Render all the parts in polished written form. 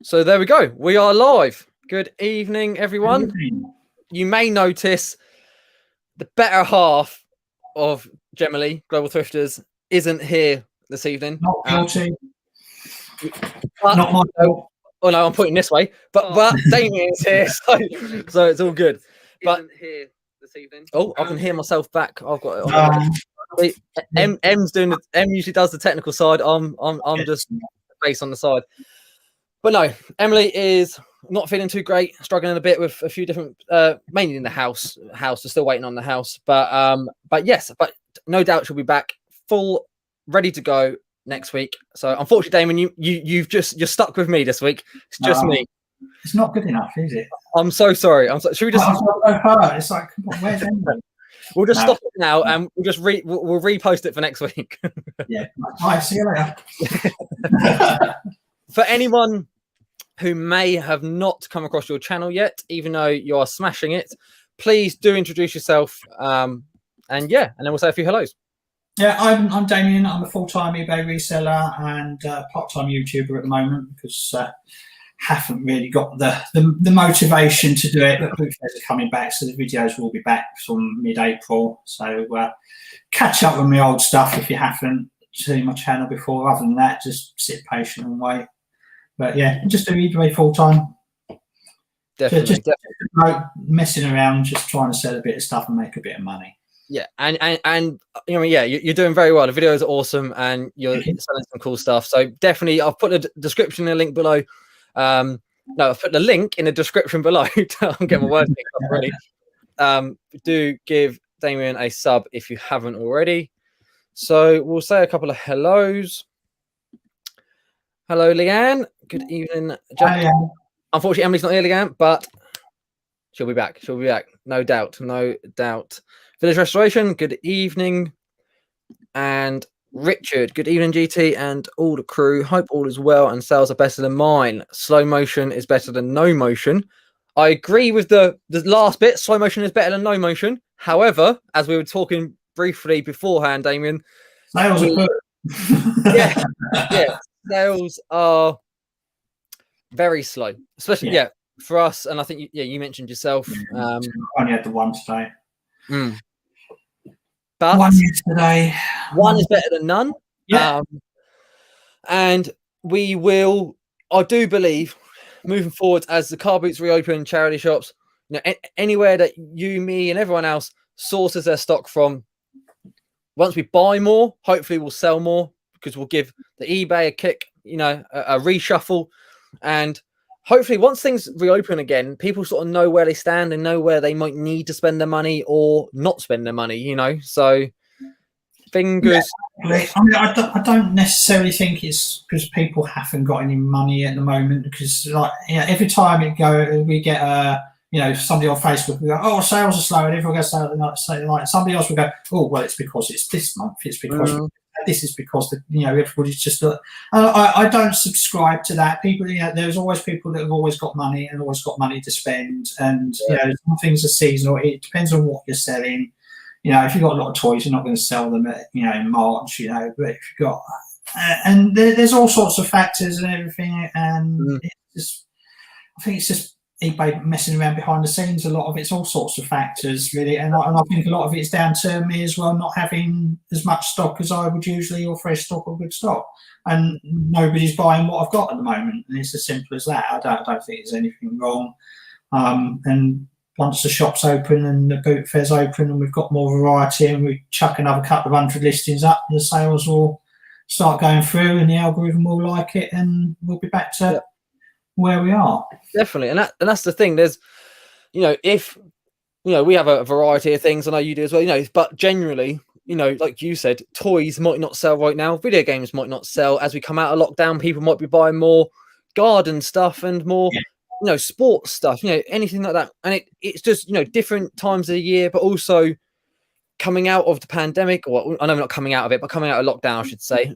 So there we go. We are live. Good evening, everyone. You may notice the better half of Gemily Global Thrifters isn't here this evening. Not guilty. Not my fault. Oh no, I'm pointing this way. But Damien is here, so it's all good. But isn't here this evening. Oh, I can hear myself back. I've got it. M's doing the M usually does the technical side. I'm just face on the side. But no, Emily is not feeling too great, struggling a bit with a few different, mainly in the house. We're still waiting on the house, but yes, but no doubt she'll be back, full, ready to go next week. So unfortunately, Damien, you're stuck with me this week. It's just me. It's not good enough, is it? I'm so sorry. Should we just? It's like, where's Emily? We'll just stop it now, and we'll just we'll repost it for next week. Yeah. Bye. See you later. For anyone who may have not come across your channel yet, even though you are smashing it, please do introduce yourself. And then we'll say a few hellos. Yeah, I'm Damien. I'm a full-time eBay reseller and part-time YouTuber at the moment because haven't really got the motivation to do it. But Bootfairs are coming back, so the videos will be back from mid-April. So catch up with my old stuff if you haven't seen my channel before. Other than that, just sit patient and wait. But yeah, just do eBay full time. Definitely, just like messing around, just trying to sell a bit of stuff and make a bit of money. Yeah, and you know, yeah, you're doing very well. The videos are awesome, and you're selling some cool stuff. So definitely, I've put the description and link below. No, I've put the link in the description below. I'm getting my words mixed up already. Do give Damien a sub if you haven't already. So we'll say a couple of hellos. Hello, Leanne. Good evening, Jack. Hi, unfortunately, Emily's not here, Leanne, but she'll be back. She'll be back, no doubt, no doubt. Village Restoration, good evening. And Richard, good evening, GT, and all the crew. Hope all is well and sales are better than mine. Slow motion is better than no motion. I agree with the last bit. Slow motion is better than no motion. However, as we were talking briefly beforehand, Damien, sales are good. yeah. Sales are very slow, especially for us. And I think you mentioned yourself. I only had the one today. But one yesterday. One is better than none. Yeah. And we will, I do believe, moving forward as the car boots reopen, charity shops, anywhere that you, me, and everyone else sources their stock from. Once we buy more, hopefully we'll sell more, because we'll give the eBay a kick, a reshuffle. And hopefully once things reopen again, people sort of know where they stand and know where they might need to spend their money or not spend their money, So fingers. Yeah, I mean, I don't necessarily think it's because people haven't got any money at the moment, because every time we get somebody on Facebook will go, oh, sales are slow, and everyone goes, like somebody else will go, oh, well, it's because it's this month, it's because this is because everybody's just. I don't subscribe to that. People, there's always people that have always got money and always got money to spend, and some things are seasonal. It depends on what you're selling. If you've got a lot of toys, you're not going to sell them at in March. But if you've got, and there's all sorts of factors and everything, and I think it's just eBay messing around behind the scenes. A lot of it's all sorts of factors, really, and I think a lot of it's down to me as well, not having as much stock as I would usually, or fresh stock or good stock, and nobody's buying what I've got at the moment, and it's as simple as that. I don't think there's anything wrong, and once the shop's open and the boot fair's open and we've got more variety and we chuck another couple of 100 listings up, the sales will start going through and the algorithm will like it, and we'll be back to where we are. Definitely. And that's the thing. There's, if, we have a variety of things. I know you do as well, but generally, like you said, toys might not sell right now. Video games might not sell. As we come out of lockdown, people might be buying more garden stuff and more, sports stuff, anything like that. And it's just, different times of the year, but also coming out of the pandemic, or I know we're not coming out of it, but coming out of lockdown, I should say.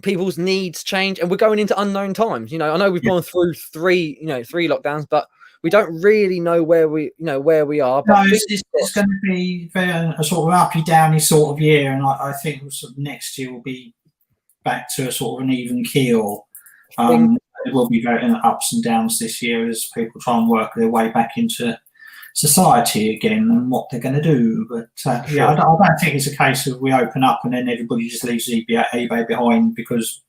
People's needs change, and we're going into unknown times. I know we've gone through three lockdowns, but we don't really know where we are. But it's going to be a sort of uppy downy sort of year, and I think sort of next year will be back to a sort of an even keel. It will be very ups and downs this year as people try and work their way back into society again and what they're going to do. But yeah, I don't think it's a case of we open up and then everybody just leaves eBay behind because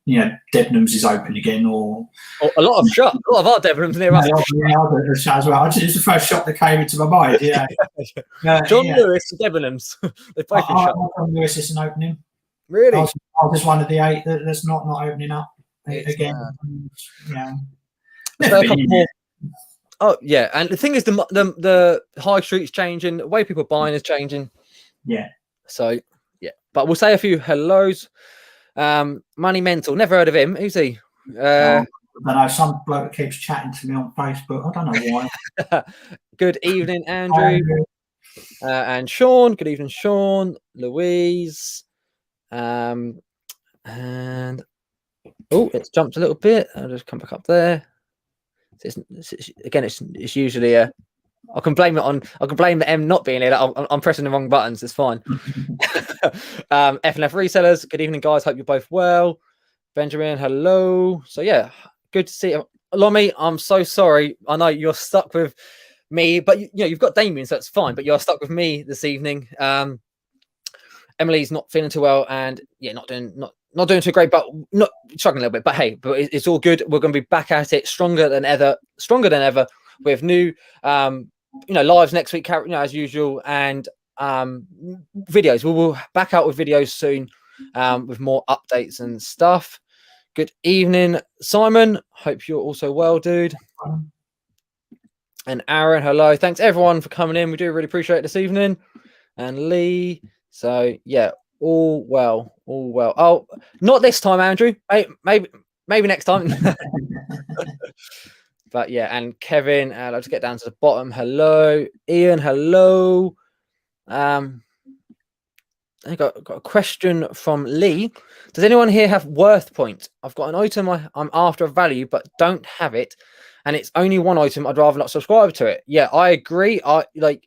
you know, Debenhams is open again, or a lot of our Debenhams near us. Shut as well. It's the first shop that came into my mind. Yeah, John Lewis, Debenhams. They've both been shut. John Lewis isn't opening. Really? I was just one of the 8 that's not opening up again. Yeah. A couple more. Oh yeah, and the thing is, the high street's changing. The way people are buying is changing. Yeah. So yeah, but we'll say a few hellos. Money Mental, never heard of him. Who's he? I don't know. Some bloke keeps chatting to me on Facebook. I don't know why. Good evening, Andrew. And Sean. Good evening, Sean. Louise. And it's jumped a little bit. I'll just come back up there. It's usually I can blame the M not being here. I'm pressing the wrong buttons. It's fine. F&F Resellers. Good evening, guys. Hope you're both well. Benjamin, hello. So yeah, good to see you. Lomi, I'm so sorry. I know you're stuck with me, but you've got Damien, so that's fine. But you're stuck with me this evening. Emily's not feeling too well, and not doing too great, but not struggling a little bit. But hey, it's all good. We're going to be back at it, stronger than ever, with new lives next week, as usual, and videos. We will back out with videos soon, with more updates and stuff. Good evening, Simon. Hope you're also well, dude. And Aaron, hello. Thanks everyone for coming in. We do really appreciate it this evening. And Lee. So yeah, all well. Oh, not this time, Andrew. Maybe next time. But yeah, and Kevin, let's get down to the bottom. Hello, Ian. Hello. I got a question from Lee. Does anyone here have worth point? I've got an item I'm after a value, but don't have it, and it's only one item. I'd rather not subscribe to it. Yeah, I agree.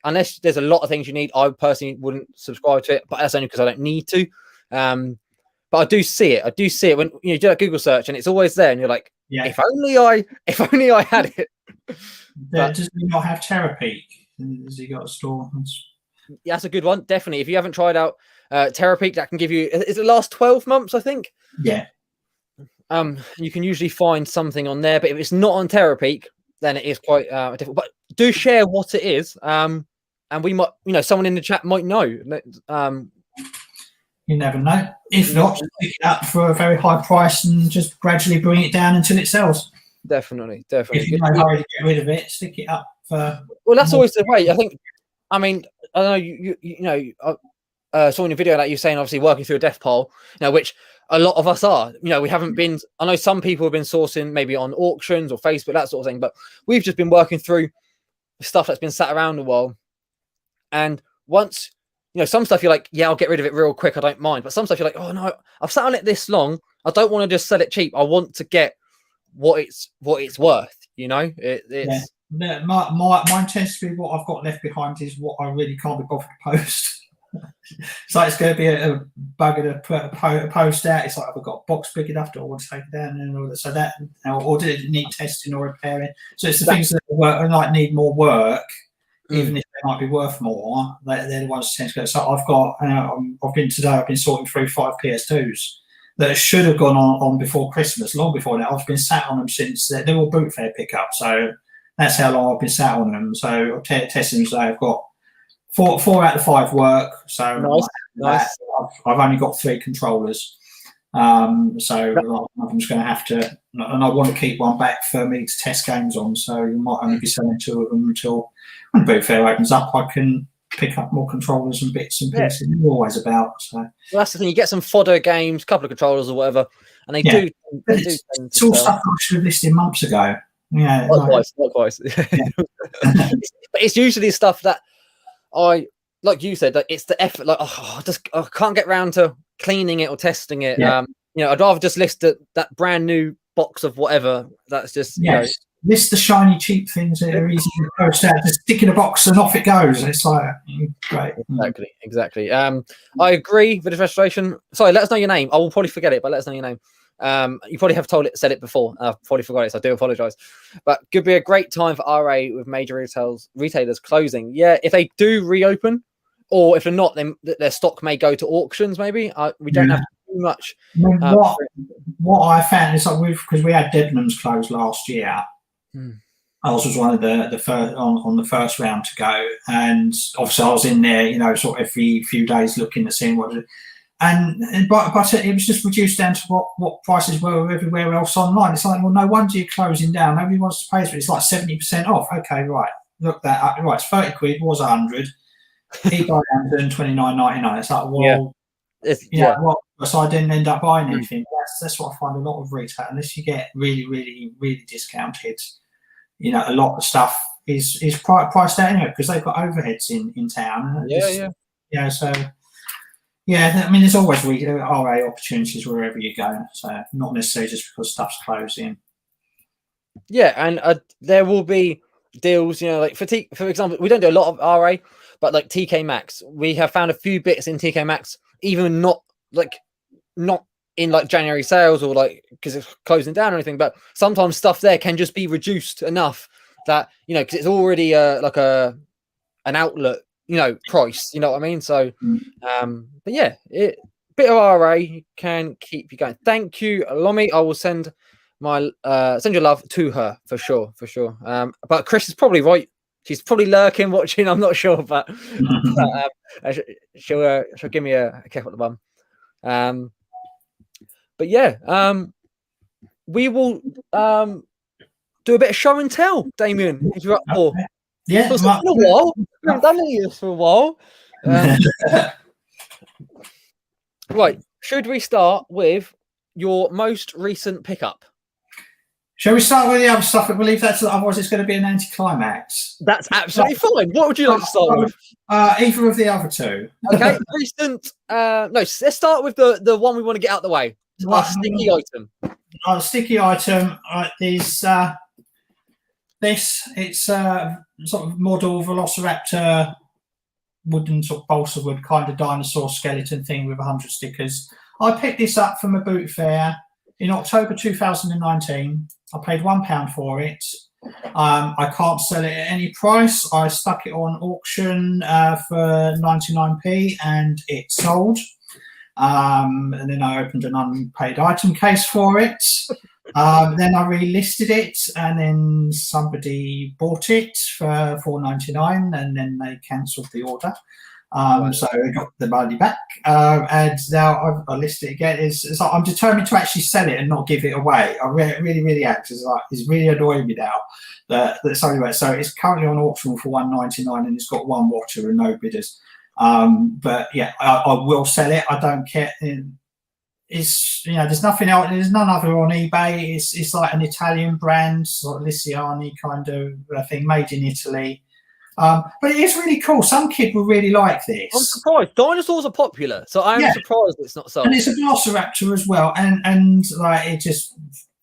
Unless there's a lot of things you need, I personally wouldn't subscribe to it. But that's only because I don't need to. But I do see it. When you do that Google search, and it's always there, and you're like, yeah, if only I had it. Does he not have Terapeak? Has he got a store? Yeah, that's a good one. Definitely. If you haven't tried out Terapeak, that can give you, is it last 12 months, I think? Yeah. You can usually find something on there, but if it's not on Terapeak, then it is quite difficult. But do share what it is. And we might, someone in the chat might know. You never know. If not, just pick it up for a very high price and just gradually bring it down until it sells. Definitely. If you're in a hurry to get rid of it, stick it up for. Well, that's always the way. I know you saw in a video that you're saying, obviously working through a death pile, which a lot of us are. We haven't been. I know some people have been sourcing maybe on auctions or Facebook, that sort of thing, but we've just been working through stuff that's been sat around a while. And once, some stuff you're like, yeah, I'll get rid of it real quick, I don't mind. But some stuff you're like, oh no, I've sat on it this long, I don't want to just sell it cheap. I want to get what it's worth. It's. Yeah. Mine tends to be what I've got left behind is what I really can't be bothered to post. So it's going to be a bugger to put a post out. It's like, I've got a box big enough to want to take it down, and so that, or did it need testing or repairing? So it's the things that need more work, even if they might be worth more. They're the ones that tend to go. So I've got, I've been sorting through 5 PS2s that should have gone on before Christmas, long before that. I've been sat on them since they're all boot fair pickup. So that's how long I've been sat on them. So testing, so I've got 4 out of 5 work. So nice. I've only got 3 controllers. So I'm just going to have to, and I want to keep one back for me to test games on. So you might only be selling 2 of them until when Boot Fair opens up. I can pick up more controllers and bits and pieces. Yeah. Always about. So well, that's the thing. You get some fodder games, a couple of controllers or whatever, and they do. It's all stuff I should have listed months ago. Yeah, likewise. Yeah. But it's usually stuff that like you said, like it's the effort. Like, I can't get around to cleaning it or testing it. Yeah. I'd rather just list that brand new box of whatever. That's just list the shiny cheap things that are easy to post out, just stick in a box and off it goes. It's like great. Exactly. I agree with the frustration. Sorry, let us know your name. I will probably forget it, but let us know your name. You probably have said it before. I've probably forgot it, so I do apologize. But could be a great time for RA with major retailers closing. Yeah, if they do reopen, or if they're not, then their stock may go to auctions. Maybe we don't have too much. What I found is like because we had Debenhams closed last year. I was one of the first on the first round to go, and obviously I was in there, you know, sort of every few days looking at seeing what. But it was just reduced down to what prices were everywhere else online. It's like, well, no wonder you're closing down. Nobody wants to pay for it. It's like 70% off. Okay, right. Look that up. Right, it's 30 quid. Was 100. eBay Amazon $29.99. It's like, well, so I didn't end up buying anything. That's what I find a lot of retail. Unless you get really, really, really discounted, you know, a lot of stuff is priced out anyway because they've got overheads in town. So. Yeah, I mean, there's always RA opportunities wherever you go, so not necessarily just because stuff's closing. Yeah, and there will be deals, you know, like for example, we don't do a lot of RA, but like TK Maxx, we have found a few bits in TK Maxx, even not in like January sales or like because it's closing down or anything, but sometimes stuff there can just be reduced enough that, you know, because it's already like an outlet, you know, price, you know what I mean? So, but yeah, bit of RA can keep you going. Thank you, Lomi. I will send your love to her for sure. But Chris is probably right. She's probably lurking, watching. I'm not sure, but she'll give me a kick up the bum. But yeah, we will do a bit of show and tell, Damien, if you're up for. Yeah, it's been a while. We haven't done this for a while. Right, should we start with your most recent pickup? Shall we start with the other stuff? I believe otherwise it's going to be an anticlimax. That's absolutely fine. What would you like to start with? Either of the other two. Okay, recent. No, let's start with the one we want to get out of the way. Our sticky item. Our sticky item is this. It's sort of model Velociraptor wooden sort of balsa wood kind of dinosaur skeleton thing with 100 stickers. I picked this up from a boot fair in October 2019. I paid £1 for it. I can't sell it at any price. I stuck it on auction for 99p and it sold. And then I opened an unpaid item case for it. Then I relisted it, and then somebody bought it for £4.99, and then they cancelled the order. So I got the money back, and now I listed it again. It's like I'm determined to actually sell it and not give it away. I really am. It's really annoying me now that's only way. So it's currently on auction for £1.99, and it's got one watcher and no bidders. But yeah, I will sell it. I don't care. It's, you know, there's nothing else. There's none other on eBay. It's like an Italian brand, sort of Liciani kind of thing, made in Italy. But it is really cool. Some kid will really like this. I'm surprised. Dinosaurs are popular, so I'm surprised it's not sold. And it's a Velociraptor as well. And like it just,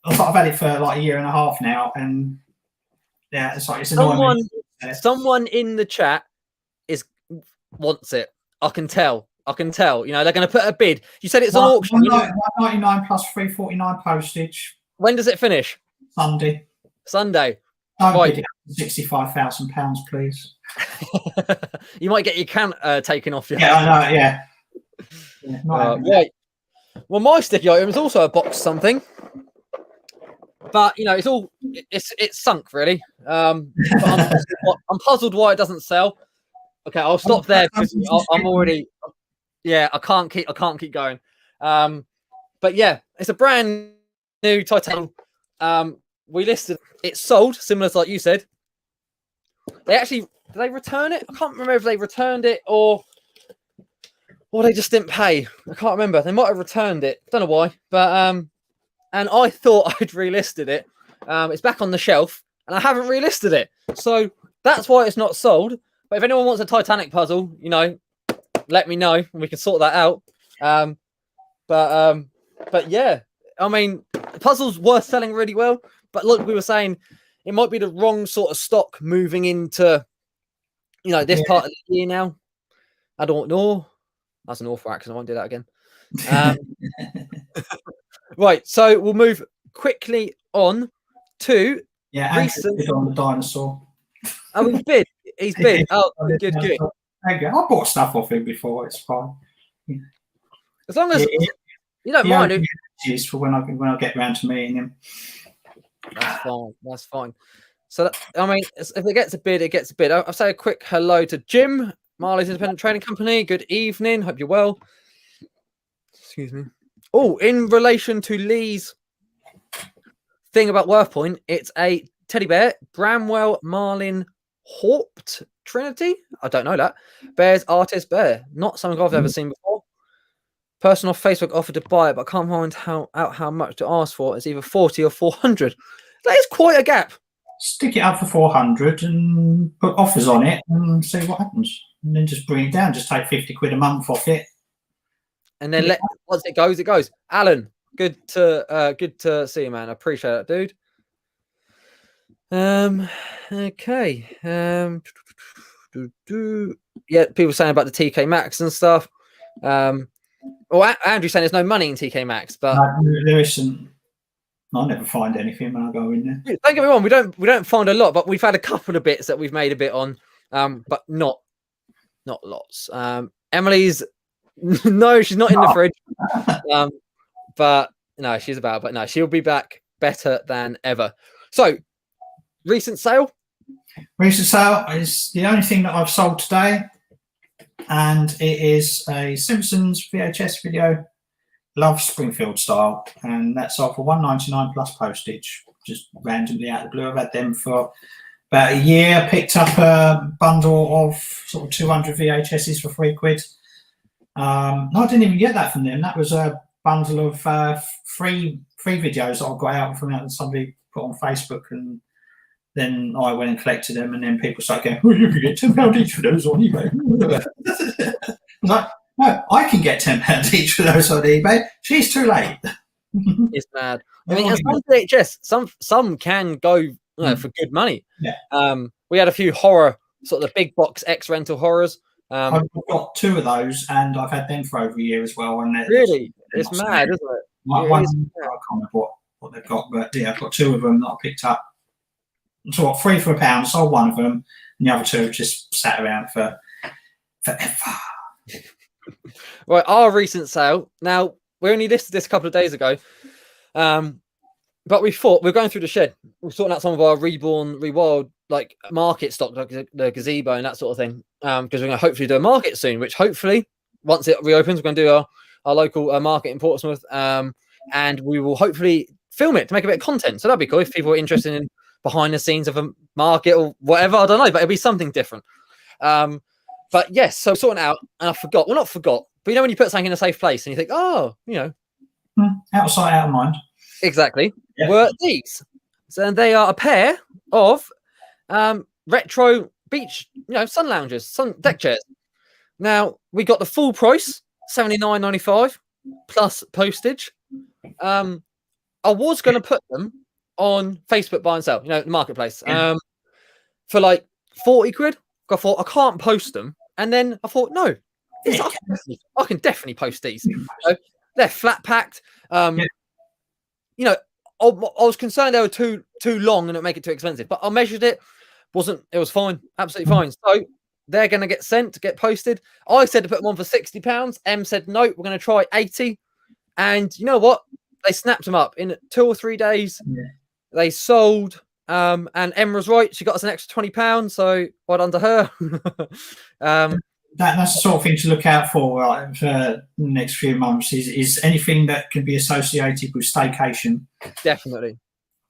I've had it for like a year and a half now, and yeah, it's like it's annoying. Someone in the chat wants it. I can tell. You know, they're going to put a bid. You said it's on auction. £1.99 plus £3.49 postage. When does it finish? Sunday. Don't bid it £65,000, please. You might get your count taken off you. Yeah, I know. Yeah. Right. Well, my sticky item is also a box something, but you know, it's sunk really. I'm puzzled why it doesn't sell. Okay, I'll stop there because I'm already. Yeah, I can't keep going. But yeah, it's a brand new titanium. We listed it sold, similar to like you said. Did they return it? I can't remember if they returned it or they just didn't pay. I can't remember. They might have returned it. Don't know why. But and I thought I'd relisted it. It's back on the shelf, and I haven't relisted it. So that's why it's not sold. But if anyone wants a Titanic puzzle, you know, let me know and we can sort that out. But yeah, I mean, the puzzle's worth selling really well. But look, we were saying it might be the wrong sort of stock moving into, you know, this part of the year now. I don't know. That's an awful accent. I won't do that again. Right, so we'll move quickly on to recent on the dinosaur. Oh, he's bid. He's bid. Oh, good. I bought stuff off him before. It's fine. As long as you don't mind it. For when I get around to meeting him. That's fine. So I mean, if it gets a bid, it gets a bid. I'll say a quick hello to Jim, Marley's Independent Trading Company. Good evening. Hope you're well. Excuse me. Oh, in relation to Lee's thing about WorthPoint, it's a teddy bear, Bramwell Marlin Haupt Trinity. I don't know that. Bear's Artist Bear. Not something I've ever seen before. Person off Facebook offered to buy it, but I can't find out how much to ask for. It's either 40 or 400. That is quite a gap. Stick it up for 400 and put offers on it and see what happens. And then just bring it down. Just take 50 quid a month off it. And then once it goes, it goes. Alan, good to see you, man. I appreciate that, dude. Okay. Yeah, people saying about the TK Maxx and stuff. Well, Andrew's saying there's no money in TK Maxx, but there isn't. I never find anything when I go in there. Don't get me wrong, we don't find a lot, but we've had a couple of bits that we've made a bit on, but not lots. Emily's no, she's not in the fridge. But no, she's about, but no, she'll be back better than ever. So, recent sale? Recent sale is the only thing that I've sold today, and it is a Simpsons VHS video, Love Springfield style, and that's sold for £1.99 plus postage, just randomly out of the blue. I've had them for about a year. Picked up a bundle of sort of 200 VHSs for £3. No, I didn't even get that from them. That was a bundle of free videos that I got out from that somebody put on Facebook, and then I went and collected them, and then people started going, "Oh, you can get £10 each for those on eBay." I was like, no, I can get £10 each for those on eBay. She's too late. It's mad. I mean, some VHS, some can go for good money. Yeah. We had a few horror, sort of the big box X rental horrors. I've got 2 of those, and I've had them for over a year as well. And really, it's mad, isn't it? I can't remember what they've got, but yeah, I've got 2 of them that I picked up. So what, 3 for £1, sold 1 of them, and the other 2 have just sat around for forever. Right, our recent sale. Now, we only listed this a couple of days ago, but we thought we're going through the shed. We're sorting out some of our reborn, rewild, like market stock, like the gazebo and that sort of thing, because we're going to hopefully do a market soon, which hopefully, once it reopens, we're going to do our local market in Portsmouth, and we will hopefully film it to make a bit of content. So that'd be cool if people are interested in behind the scenes of a market or whatever. I don't know, but it'll be something different. But yes, so sorting out, and I forgot. Well, not forgot, but you know when you put something in a safe place and you think, oh, you know, out of sight, out of mind. Exactly. Yep. Were these? So they are a pair of retro beach, sun loungers, sun deck chairs. Now we got the full price, $79.95 plus postage. I was going to put them on Facebook buy and sell, the marketplace, for like 40 quid. I thought I can't post them, and then I thought no, I can definitely post these. They're flat packed. I was concerned they were too long and it'd make it too expensive, but I measured it. It was fine, absolutely fine. So they're going to get posted. I said to put them on for £60. Em said no, we're going to try 80. And you know what? They snapped them up in 2 or 3 days. Yeah. They sold. And Em was right. She got us an extra £20. So well done to her. That's the sort of thing to look out for, right, for the next few months. Is anything that can be associated with staycation. Definitely.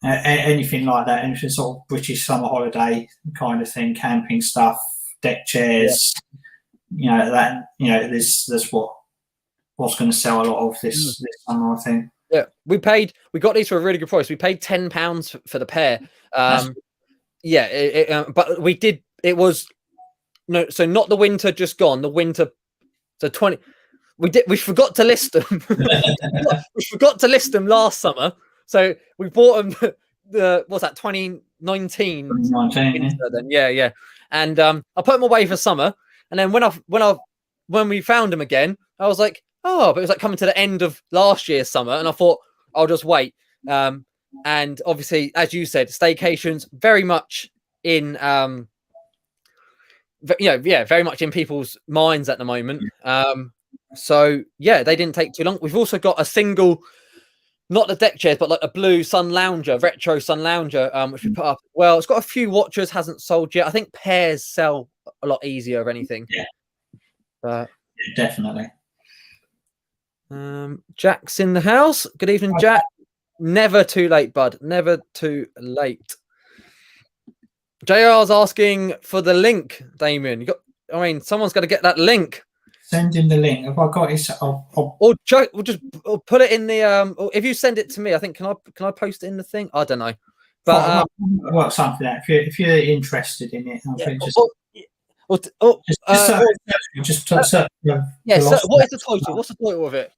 Anything like that, anything sort of British summer holiday kind of thing, camping stuff, deck chairs. Yeah. There's what's going to sell a lot of this summer, I think. Yeah, we got these for a really good price. We paid £10 for the pair. But we did. It was so not the winter just gone. The winter, so 20. We forgot to list them. We forgot to list them last summer. So we bought them. What's that? 2019. 2019, yeah. And I put them away for summer, and then when we found them again, I was like, oh, but it was like coming to the end of last year's summer, and I thought I'll just wait. And obviously, as you said, staycations very much in very much in people's minds at the moment. So yeah, they didn't take too long. We've also got a single, not the deck chairs, but like a blue sun lounger, retro sun lounger, which we put up. Well, it's got a few watches, hasn't sold yet. I think pairs sell a lot easier, if anything. Yeah, definitely. Jack's in the house. Good evening, Jack. Never too late, bud. Never too late. JR's asking for the link, Damien. Someone's got to get that link. Send him the link. If I got it, or just put it in the or if you send it to me, I think can I post it in the thing? I don't know, but work something out if you're interested in it. Just search. What is the title? What's the title of it?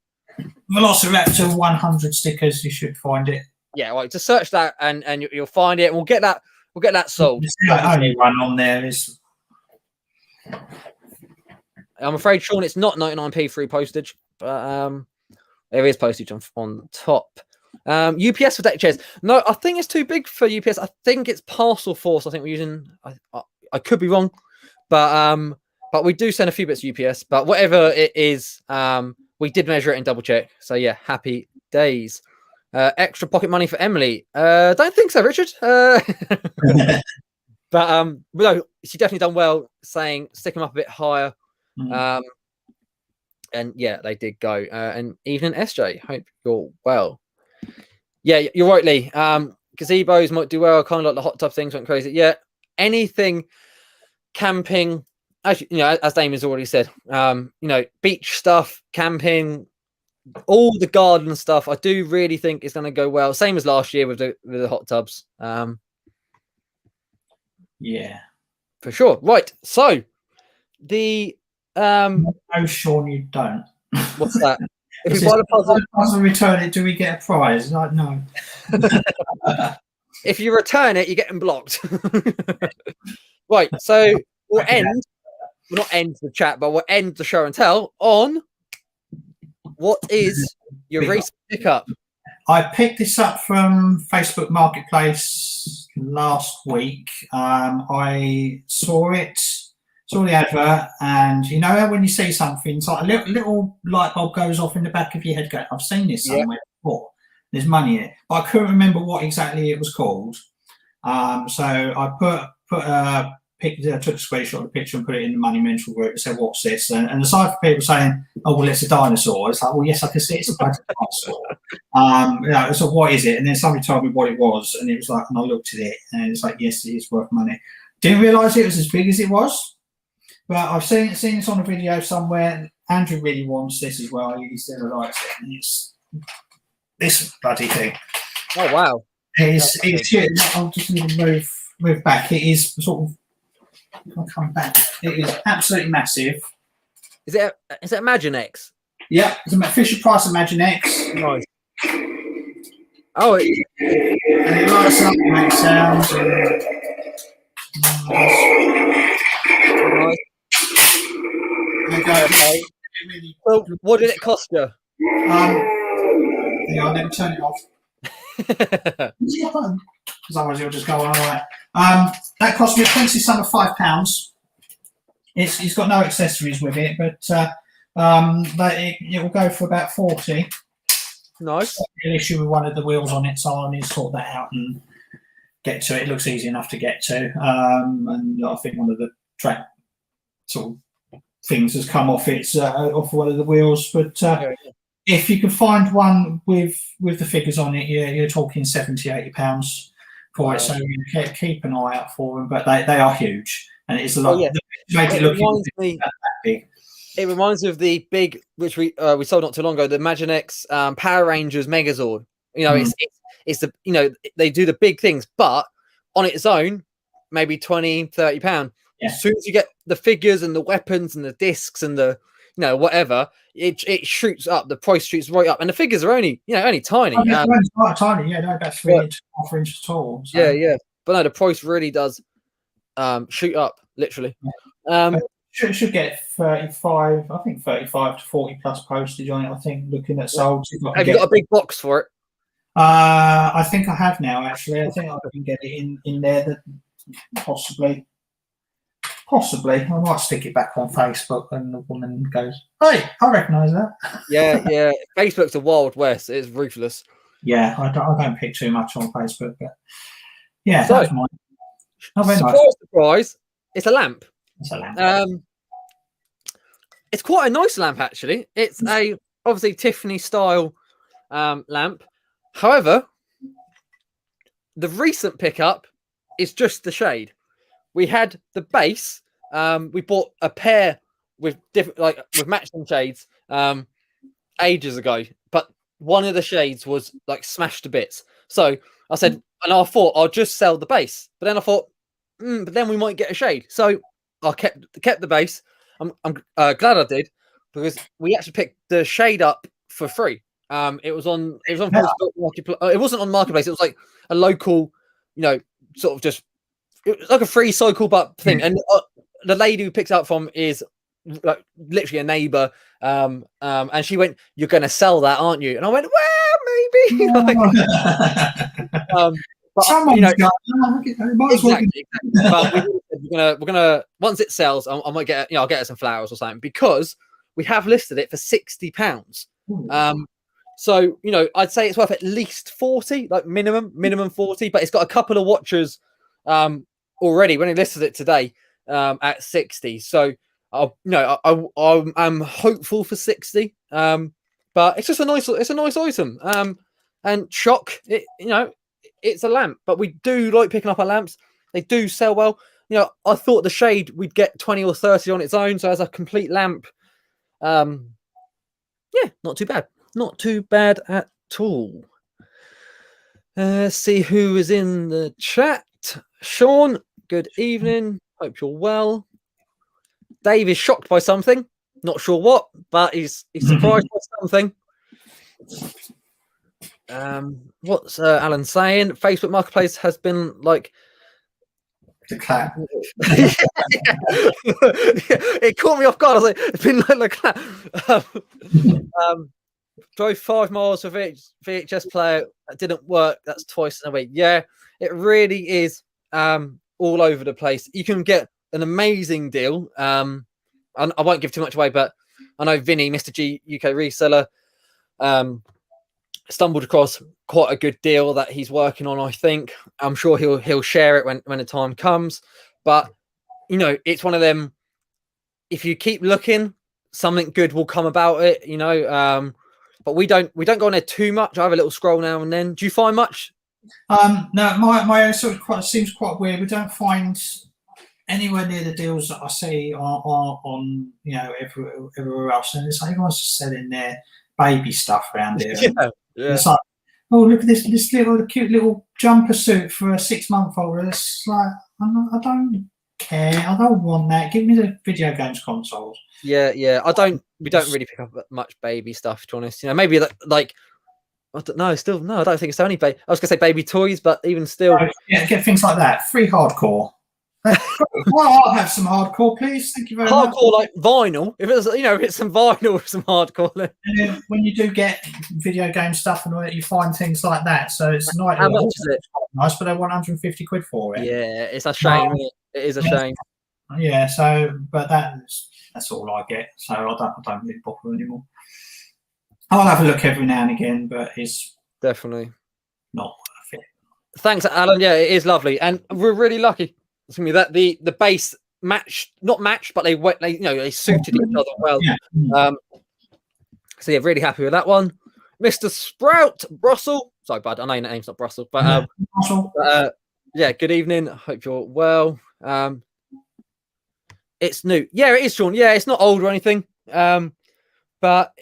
Velociraptor 100 stickers. You should find it. Yeah, right. Just search that and you'll find it. And we'll get that sold. The only one on there is. I'm afraid, Sean, it's not 99p free postage, but there is postage on top. UPS for deck chairs. No, I think it's too big for UPS. I think it's Parcel Force. I think we're using. I could be wrong, but we do send a few bits UPS. But whatever it is, we did measure it and double check. So yeah, happy days. Extra pocket money for Emily. Don't think so, Richard. But no, she definitely done well. Saying stick them up a bit higher. And yeah, they did go. And evening, SJ. Hope you're well. Yeah, you're right, Lee. Gazebos might do well. Kind of like the hot tub things went crazy. Yeah, anything camping. As as Damien's already said, beach stuff, camping, all the garden stuff. I do really think it's going to go well. Same as last year with the hot tubs. Yeah, for sure. Right. So the no, Sean, you don't. What's that? If we buy the puzzle, return it, do we get a prize? Like, no. If you return it, you're getting blocked. Right. So we'll not end the chat, but we'll end the show and tell on what is your race pickup. I picked this up from Facebook Marketplace last week. I saw the advert, and when you see something, it's like a little light bulb goes off in the back of your head going, I've seen this somewhere before. There's money in it. But I couldn't remember what exactly it was called. So I took a screenshot of the picture and put it in the Money Mental group and said, what's this? And aside from people saying, oh, well, it's a dinosaur. It's like, well, yes, I can see it's a dinosaur. So what is it? And then somebody told me what it was, and it was like, and I looked at it, and it's like, yes, it is worth money. Didn't realise it was as big as it was. But I've seen this on a video somewhere. Andrew really wants this as well. He still likes it. And it's this bloody thing. Oh, wow. It's huge. I'll just need to move back. It is sort of, I'll come back. It is absolutely massive. Is it Imaginex? Yeah, it's a Fisher Price Imaginex. Nice. Oh, and it lights up and makes sounds. Nice. Okay. Well, what did it cost you? Yeah, I'll never turn it off. Because otherwise it'll just go on all right. That cost me a princely sum of £5. It's got no accessories with it, but it will go for about 40. Nice. An issue with one of the wheels on it, so I need to sort that out and get to it. It looks easy enough to get to, and I think one of the track sort of things has come off off one of the wheels. But if you can find one with the figures on it, you're talking £70-80 for it. So you keep an eye out for them. But they are huge, and it's a lot. It reminds me of the big, which we sold not too long ago, the Imaginex Power Rangers Megazord. It's the they do the big things, but on its own, maybe £20-30. Yeah. As soon as you get the figures and the weapons and the discs and the whatever, it shoots up. The price shoots right up, and the figures are only tiny. Only tiny. Yeah, no, about 3 to 4 inches tall. So. Yeah. But no, the price really does shoot up, literally. Should get 35, I think 35 to 40 plus postage on it. I think looking at sold. Have you got a big box for it? I think I have now. Actually, I think I can get it in there. That possibly. I might stick it back on Facebook, and the woman goes, "Hey, I recognise that." Yeah. Facebook's a wild west. It's ruthless. Yeah, I don't pick too much on Facebook, but yeah, so, that's mine. Surprise! It's a lamp. It's a lamp. It's quite a nice lamp, actually. It's a obviously Tiffany style lamp. However, the recent pickup is just the shade. We had the base. We bought a pair with different, with matching shades ages ago, but one of the shades was like smashed to bits. So I said, and I thought I'll just sell the base, but then I thought, but then we might get a shade. So I kept the base. I'm glad I did, because we actually picked the shade up for free. It was on Facebook Marketplace. It wasn't on Marketplace. It was like a local, sort of just, it was like a free cycle but thing. And the lady who picks up from is like literally a neighbor. And she went, "You're going to sell that, aren't you?" And I went, "Well, maybe." But exactly. But we're gonna once it sells, I might get I'll get her some flowers or something, because we have listed it for £60. So I'd say it's worth at least 40, like minimum 40. But it's got a couple of watchers already when he listed it today at 60. So I'm hopeful for 60. But it's just a nice item. And shock, it's a lamp, but we do like picking up our lamps. They do sell well. I thought the shade we'd get 20 or 30 on its own. So as a complete lamp, not too bad. Not too bad at all. See who is in the chat. Sean, good evening. Hope you're well. Dave is shocked by something. Not sure what, but he's surprised by something. What's Alan saying? Facebook Marketplace has been like the clap. It caught me off guard. I was like, it's been like that. Drove 5 miles for VHS player. That didn't work. That's twice in a week. Yeah, it really is all over the place. You can get an amazing deal. I won't give too much away, but I know Vinny, Mr. G, UK reseller, stumbled across quite a good deal that he's working on. I think I'm sure he'll share it when the time comes. But it's one of them. If you keep looking, something good will come about it. But we don't go on there too much. I have a little scroll now and then. Do you find much? No, my sort of seems quite weird. We don't find anywhere near the deals that I see on everywhere else, and it's like everyone's just selling their baby stuff around here. Yeah. It's like, oh, look at this little cute little jumper suit for a 6-month-old. It's like, I don't care. I don't want that. Give me the video games consoles. Yeah. We don't really pick up much baby stuff, to be honest. Maybe like I don't know. Still, no, I don't think it's only baby. I was gonna say baby toys, but even still, get things like that. Free hardcore. Well, I'll have some hardcore, please. Thank you very much. Hardcore, like vinyl. If it's some vinyl with some hardcore. Then. And then when you do get video game stuff and all that, you find things like that. So it's not. How much is it? Nice, but they're 150 quid for it. Yeah, it's a shame. It is a shame. Yeah. So, but that's all I get. So I don't really bother anymore. I'll have a look every now and again, but it's definitely not worth it. Thanks, Alan. Yeah, it is lovely, and we're really lucky. It's gonna be that the base not matched, but they suited each other well. Yeah. So yeah, really happy with that one. Mr. Sprout Brussels. Sorry, bud. I know your name's not Brussels, but yeah. Good evening. Hope you're well. It's new. Yeah, it is, Sean. Yeah, it's not old or anything. But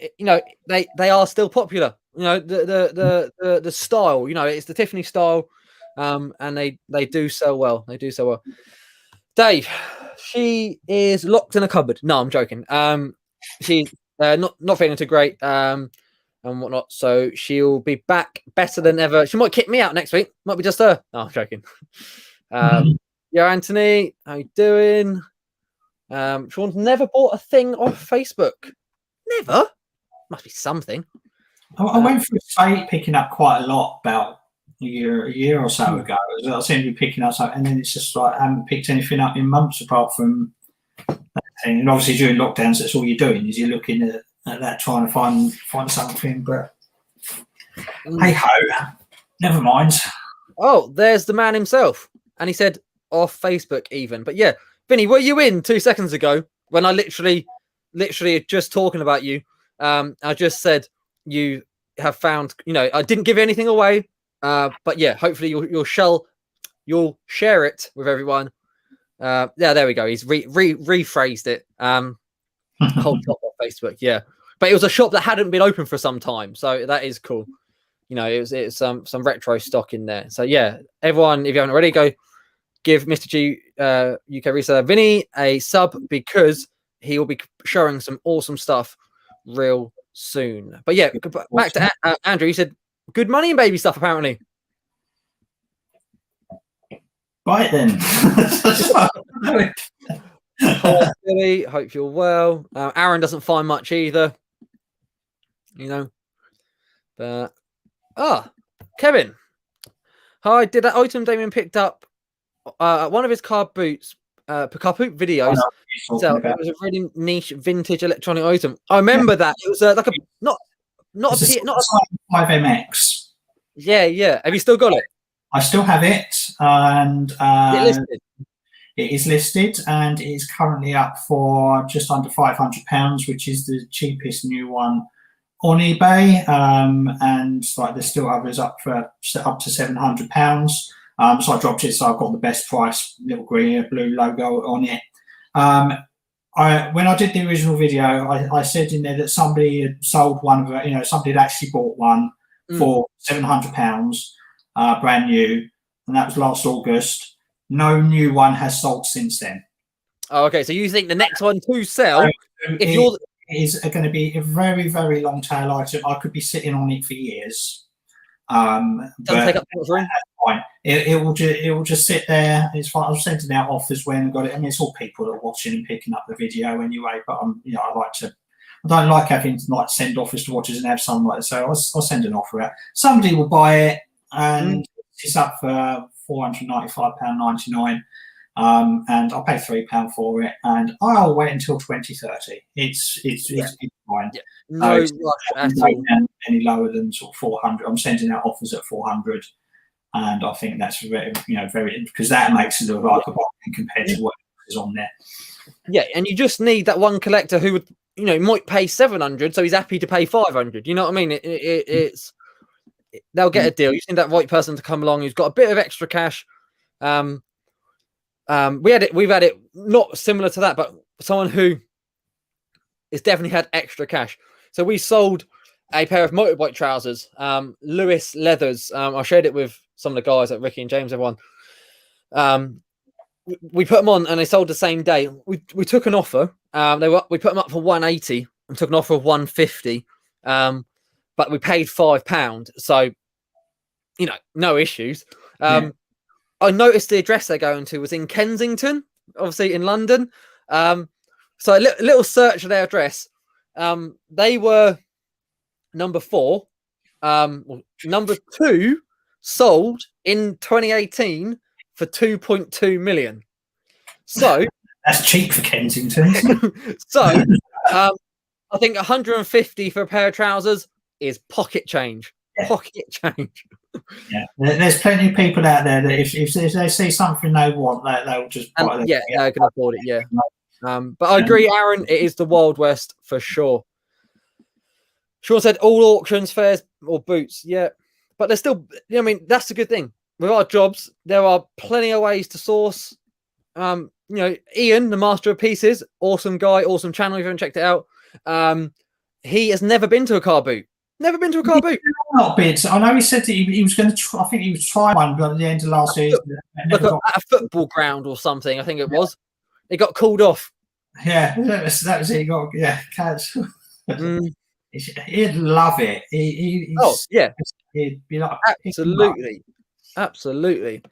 they are still popular. The style. It's the Tiffany style, and they do sell well. They do sell well. Dave, she is locked in a cupboard. No, I'm joking. She's not feeling too great, and whatnot. So she'll be back better than ever. She might kick me out next week. Might be just her. No, I'm joking. Yeah, Anthony, how you doing? Sean's never bought a thing off Facebook. Never? Must be something. I went through a site picking up quite a lot about a year or so ago. I seem to be picking up something, and then it's just like I haven't picked anything up in months apart from that thing. And obviously during lockdowns, that's all you're doing is you're looking at that, trying to find something. But hey ho, never mind. Oh, there's the man himself, and he said off Facebook even. But yeah, Vinny, were you in 2 seconds ago when I literally just talking about you? I just said you have found, I didn't give anything away, but yeah, hopefully you'll share it with everyone. Yeah, there we go. He's rephrased it. Whole top of Facebook, yeah. But it was a shop that hadn't been open for some time, so that is cool. It's some retro stock in there. So yeah, everyone, if you haven't already, go give Mr. G UK Reseller Vinny a sub, because he will be showing some awesome stuff real soon. But yeah, back to Andrew. You said good money in baby stuff apparently. Right then. Billy, hope you're well. Aaron doesn't find much either, but Kevin, hi. Did that item Damien picked up one of his car boots car boot videos? So it was a really niche vintage electronic item. I remember that it was like a not a 5MX. Yeah. Have you still got it? I still have it, and it is listed, and it is currently up for just under £500, which is the cheapest new one on eBay. And like there's still others up to £700. So I dropped it, so I've got the best price, little green blue logo on it. When I did the original video, I said in there that somebody had sold one of it. Somebody had actually bought one for £700. Brand new, and that was last August. No new one has sold since then. Oh, okay. So you think the next one to sell, is going to be a very, very long tail item. I could be sitting on it for years. Doesn't take up much room. Fine. It will just sit there. It's fine. I'm sending out offers when I've got it. I mean, it's all people that are watching and picking up the video anyway. But I don't like having to send offers to watchers and have someone like that. So I'll send an offer out. Somebody will buy it, and it's up for £495.99, and I'll pay £3 for it, and I'll wait until 2030. It's fine. Yeah. No rush at all. Any lower than sort of 400. I'm sending out offers at 400, and I think that's very, because that makes it look like a bargain compared to what is on there. Yeah, and you just need that one collector who would, might pay 700, so he's happy to pay 500. You know what I mean? They'll get a deal. You just need that right person to come along who's got a bit of extra cash. We've had it not similar to that, but someone who has definitely had extra cash. So we sold a pair of motorbike trousers, Lewis leathers. I shared it with some of the guys, like Ricky and James, everyone. We put them on, and they sold the same day. We took an offer. We put them up for 180 and took an offer of 150. But we paid £5, so no issues. I noticed the address they're going to was in Kensington, obviously in London. So a little search of their address. They were number 4. Number 2 sold in 2018 for 2.2 million. So that's cheap for Kensington. So I think 150 for a pair of trousers is pocket change. Yeah. Pocket change. Yeah, there's plenty of people out there that if they see something they want, they'll just buy it. Yeah, they can afford it. Yeah. But I agree, Aaron. It is the Wild West for sure. Sean said all auctions, fairs, or boots. Yeah, but there's still. That's a good thing. With our jobs, there are plenty of ways to source. Ian, the master of pieces, awesome guy, awesome channel. If you haven't checked it out, he has never been to a car boot. Never been to a car boot. Not been. I know he said that he was going to. I think he was trying one, but at the end of last season, at a football ground or something. I think it was. It got called off. Yeah, that was it. He got cats. He'd love it. He'd be like, absolutely.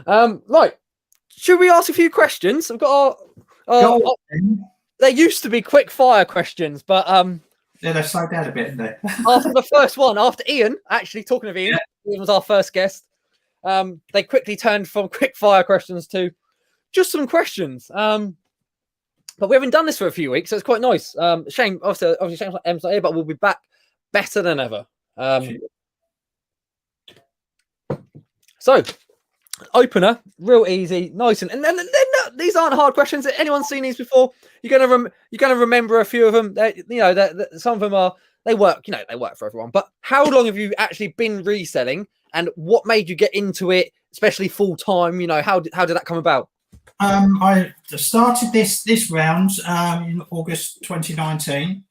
Right. should we ask a few questions? I've got there used to be quick fire questions, but yeah, they've slowed down a bit, haven't they? after the first one, after Ian, actually talking of Ian, Ian was our first guest. They quickly turned from quick fire questions to just some questions. But we haven't done this for a few weeks, so it's quite nice. Shame, obviously, Shame's not here, but we'll be back better than ever. So, opener, real easy, nice, and then these aren't hard questions. Anyone's seen these before? You're gonna remember a few of them. Some of them they work. They work for everyone. But how long have you actually been reselling, and what made you get into it, especially full time? How did that come about? I started this round in August 2019,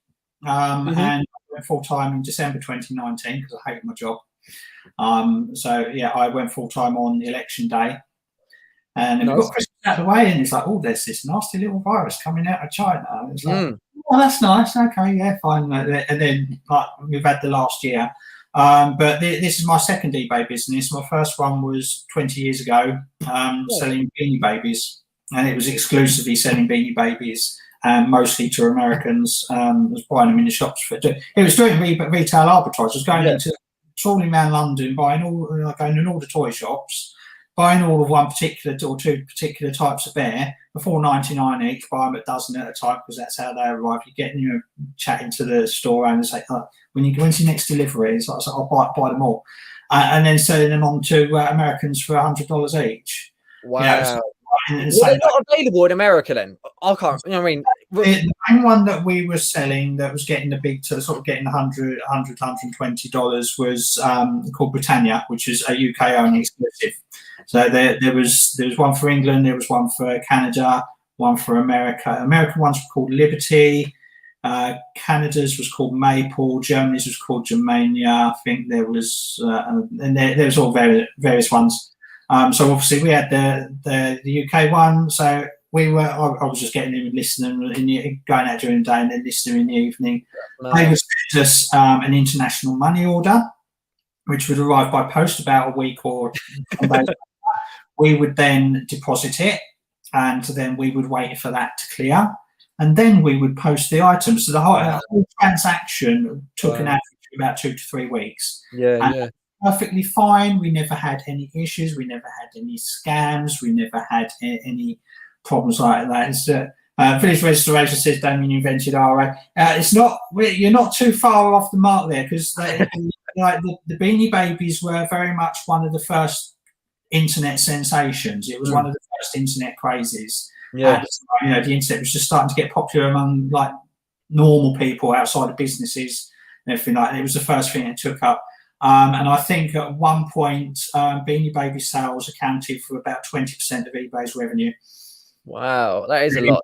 and I went full time in December 2019 because I hated my job. So yeah, I went full time on election day, and we got Christmas out of the way, and it's like, oh, there's this nasty little virus coming out of China. And it's like, oh, that's nice. Okay, yeah, fine. And then we've had the last year. But this is my second eBay business. My first one was 20 years ago, selling Beanie Babies, and it was exclusively selling Beanie Babies, mostly to Americans. I was buying them in the shops. It was doing retail arbitrage. I was going into trawling around London, going in all the toy shops, buying all of one particular or two particular types of bear for $4.99 each, buy them a dozen at a time because that's how they arrive. You get chatting to the store and say, when's your next delivery? It's like, I'll buy them all, and then selling them on to Americans for $100 each. Wow. Were they not available in America then? I can't. The main one that we were selling that was getting the big to sort of getting $120 was called Britannia, which is a UK only exclusive. So there was one for England, there was one for Canada, one for America. American ones were called Liberty. Canada's was called Maple. Germany's was called Germania. I think there was, and there was all various ones. So obviously we had the UK one. So I was just getting in and listening, going out during the day and then listening in the evening. They would send us an international money order, which would arrive by post about a week or 10 days. We would then deposit it, and then we would wait for that to clear, and then we would post the items. So the whole transaction took an average of about 2 to 3 weeks. Perfectly fine. We never had any issues. We never had any scams. We never had any problems like that. Village Restoration says Damien invented RA. It's not. You're not too far off the mark there, because the Beanie Babies were very much one of the first internet sensations. It was one of the first internet crazes. Yeah. And, the internet was just starting to get popular among like normal people outside of businesses and everything like that. It was the first thing it took up. And I think at one point, Beanie Baby sales accounted for about 20% of eBay's revenue. Wow, that is a lot.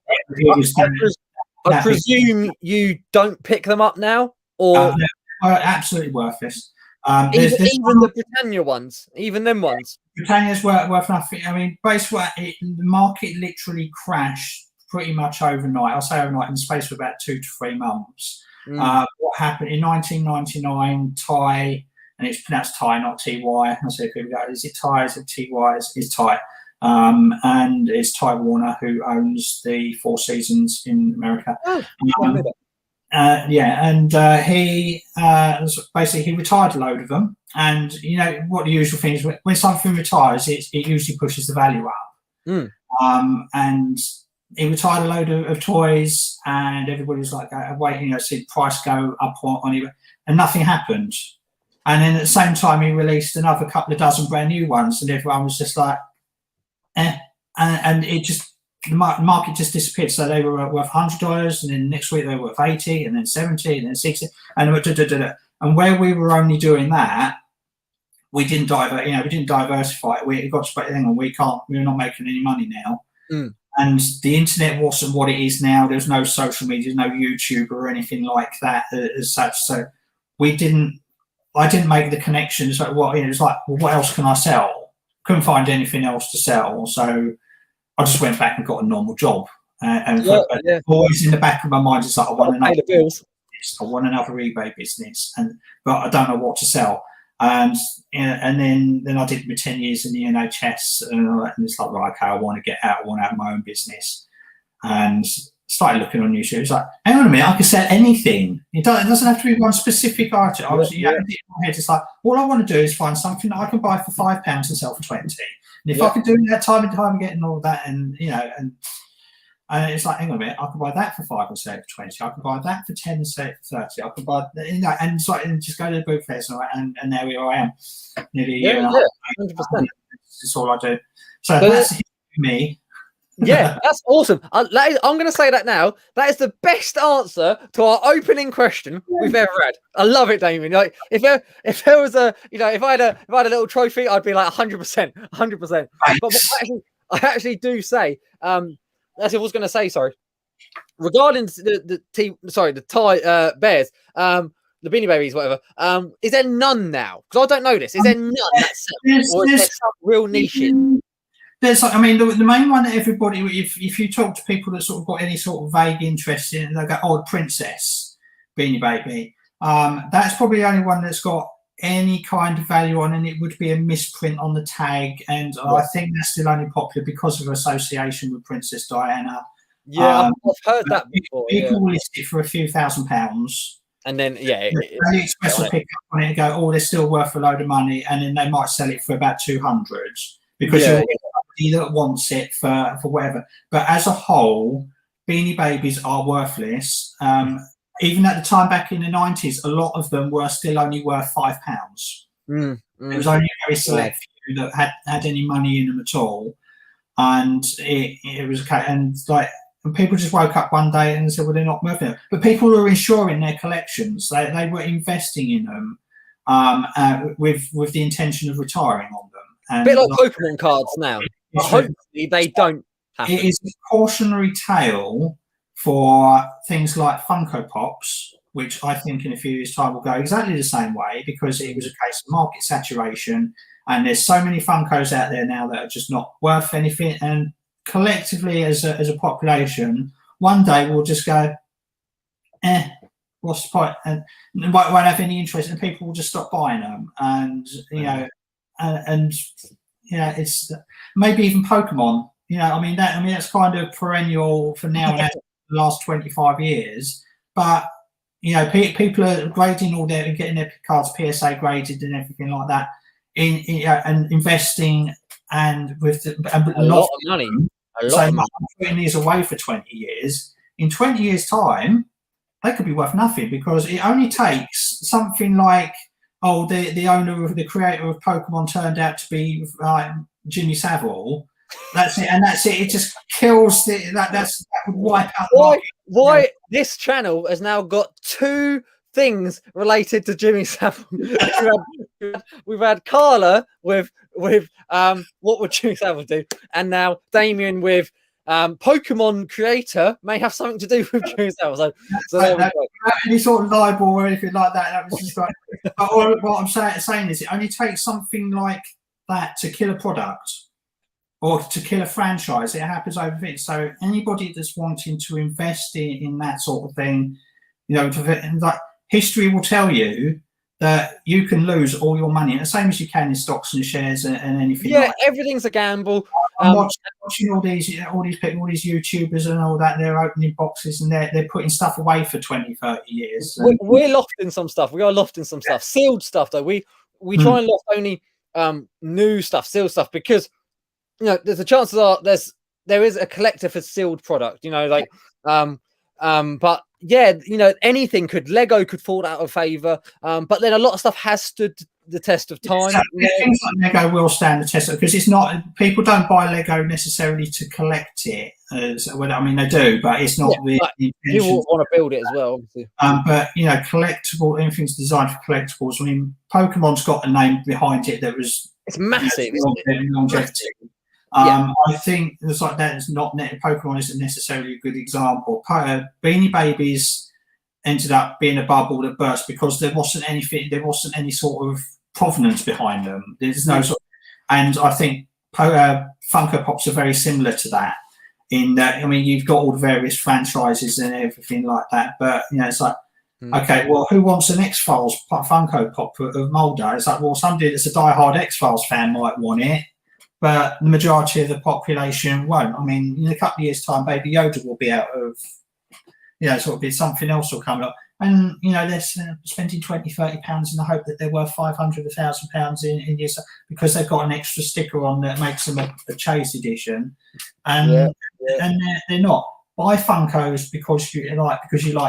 I presume you don't pick them up now, or absolutely worthless. Even the Britannia ones, even them ones. Britannia's worth nothing. I mean, basically, the market literally crashed pretty much overnight. I'll say overnight, in the space of about 2 to 3 months. What happened in 1999? Thai. And it's pronounced Thai, not TY. I say people go, is it Thai? Is it TY? It's Thai. And it's Ty Warner who owns the Four Seasons in America. He basically he retired a load of them. And what the usual thing is, when something retires, it usually pushes the value up. And he retired a load of toys, and everybody was like waiting, see the price go up on it, and nothing happened. And then at the same time, he released another couple of dozen brand new ones, and everyone was just like, and it just, the market just disappeared. So they were worth $100, and then next week they were worth 80, and then 70, and then 60, and where we were only doing that, we didn't diversify it. We got to say, hang on, we're not making any money now. And the internet wasn't what it is now. There's no social media, no YouTube or anything like that as such. So I didn't make the connection. It's like, it's like, well, what else can I sell? Couldn't find anything else to sell. So I just went back and got a normal job. Always in the back of my mind, it's like, I want another eBay business, but I don't know what to sell. And then I did my 10 years in the NHS, and it's like, right, okay, I want to get out, I want to have my own business, and started looking on YouTube. It's like, hang on a minute, I can sell anything. It doesn't have to be one specific item. I was, in my head, it's like, all I want to do is find something that I can buy for £5 and sell for 20. And if I can do that time and time again and all that, and and it's like, hang on a minute, I can buy that for 5 and sell it for 20. I can buy that for 10 and sell it for 30. I can buy, and it's like, and just go to the boot fairs, and there here I am. Nearly a year and a half. 100%. That's all I do. So that's me. Yeah, that's awesome. I'm going to say that now. That is the best answer to our opening question we've ever had. I love it, Damien. Like, if there was a, if I had a little trophy, I'd be like 100%, 100%. But I actually do say, that's what I was going to say. Sorry, regarding the Thai bears, the Beanie Babies, whatever. Is there none now? Because I don't know this. Is there none that's or is there some real niches? There's, I mean, the main one that everybody, if you talk to people that sort of got any sort of vague interest in, they'll go, "Oh, Princess Beanie Baby." That's probably the only one that's got any kind of value on, and it would be a misprint on the tag. And I think that's still only popular because of association with Princess Diana. Yeah, I've heard that before. People will list it for a few £1,000s. And then, AliExpress will pick up on it and go, "Oh, they're still worth a load of money," and then they might sell it for about 200 because that wants it for whatever. But as a whole, Beanie Babies are worthless. Even at the time back in the 90s, a lot of them were still only worth £5. It was only a very select few that had any money in them at all, and it was okay. And people just woke up one day and said, "Well, they're not worth it." But people were insuring their collections; they were investing in them with the intention of retiring on them. And a bit like Pokemon cards now. Hopefully they don't happen. It is a cautionary tale for things like Funko Pops, which I think in a few years' time will go exactly the same way, because it was a case of market saturation, and there's so many Funkos out there now that are just not worth anything. And collectively, as a population, one day we'll just go, what's the point? And won't have any interest, and people will just stop buying them. And it's maybe even Pokemon. That's kind of perennial for now and the last 25 years. But people are grading getting their cards PSA graded and everything like that, and investing, and with a lot of money. I'm putting these away for 20 years. In 20 years' time, they could be worth nothing, because it only takes something like, the creator of Pokemon turned out to be Jimmy Savile. That's it, and that's it. It just kills that would wipe out the market. Why this channel has now got 2 things related to Jimmy Savile. we've had Carla with what would Jimmy Savile do, and now Damien with Pokemon creator may have something to do with Jimmy Savile. So any sort of libel or anything like that. That was just like. But what I'm saying is, it only takes something like that to kill a product, or to kill a franchise. It happens over things. So anybody that's wanting to invest in that sort of thing, history will tell you that you can lose all your money, and the same as you can in stocks and shares and anything. Yeah, everything's a gamble. I'm watching all these people, all these YouTubers and all that. They're opening boxes and they're putting stuff away for 20, 30 years. We're loft in some stuff. We are loft in some stuff. Sealed stuff, though. We try and loft only new stuff, sealed stuff, because there's a chances are there is a collector for sealed product. But yeah, anything Lego could fall out of favor. But then a lot of stuff has stood the test of time. Things like Lego will stand the test, because it's not, people don't buy Lego necessarily to collect it. They do, but it's not the you want to build it as well, obviously. But collectible, anything's designed for collectibles. Pokemon's got a name behind it that was, it's massive, isn't it? Longevity. I think it's like that. It's not Pokemon isn't necessarily a good example. Beanie Babies ended up being a bubble that burst because there wasn't any sort of provenance behind them. There's no sort of, and I think Funko Pops are very similar to that. In that, you've got all the various franchises and everything like that, but it's like Okay, well, who wants an X-Files Funko Pop of Mulder? It's like, well, somebody that's a die-hard X-Files fan might want it, but the majority of the population won't. I mean, in a couple of years' time, Baby Yoda will be out of, sort of be something else will come up. And, they're spending £20-30 in the hope that they're worth £500, £1,000 in years because they've got an extra sticker on that makes them a chase edition. And they're not. Buy Funkos because you like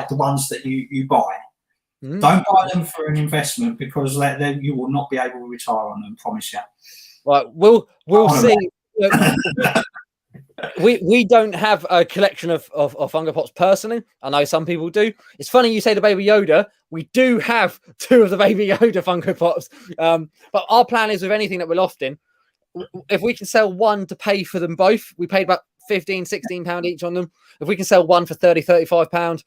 the ones that you buy. Don't buy them for an investment because you will not be able to retire on them, promise you. Right, we'll see. We don't have a collection of Funko Pops personally. I know some people do. It's funny you say the Baby Yoda. We do have 2 of the Baby Yoda Funko Pops. But our plan is with anything that we're lofting, if we can sell one to pay for them both, we paid about £15-16 each on them. If we can sell one for £30-35,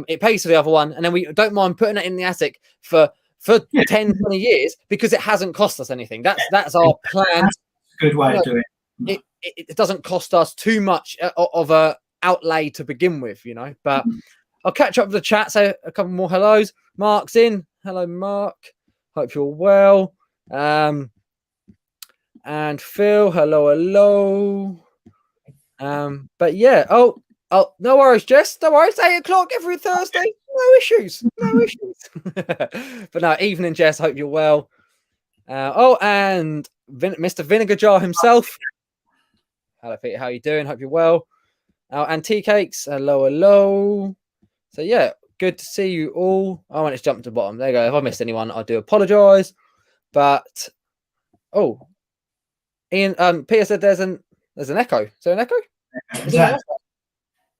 it pays for the other one, and then we don't mind putting it in the attic for 10-20 years because it hasn't cost us anything. That's our plan. That's a good way of doing it. It doesn't cost us too much of a outlay to begin with, But I'll catch up with the chat. So a couple more hellos. Mark's in. Hello, Mark. Hope you're well. And Phil. Hello. But yeah. Oh, no worries, Jess. Don't worry. It's 8 o'clock every Thursday. No issues. But no, evening, Jess. Hope you're well. And Mr. Vinegar Jar himself. Hello, Pete. How you doing? Hope you're well. And Tea Cakes. Hello. So yeah, good to see you all. I want to jump to the bottom. There you go. If I missed anyone, I do apologise. But Ian, Peter said there's an echo. Is there an echo?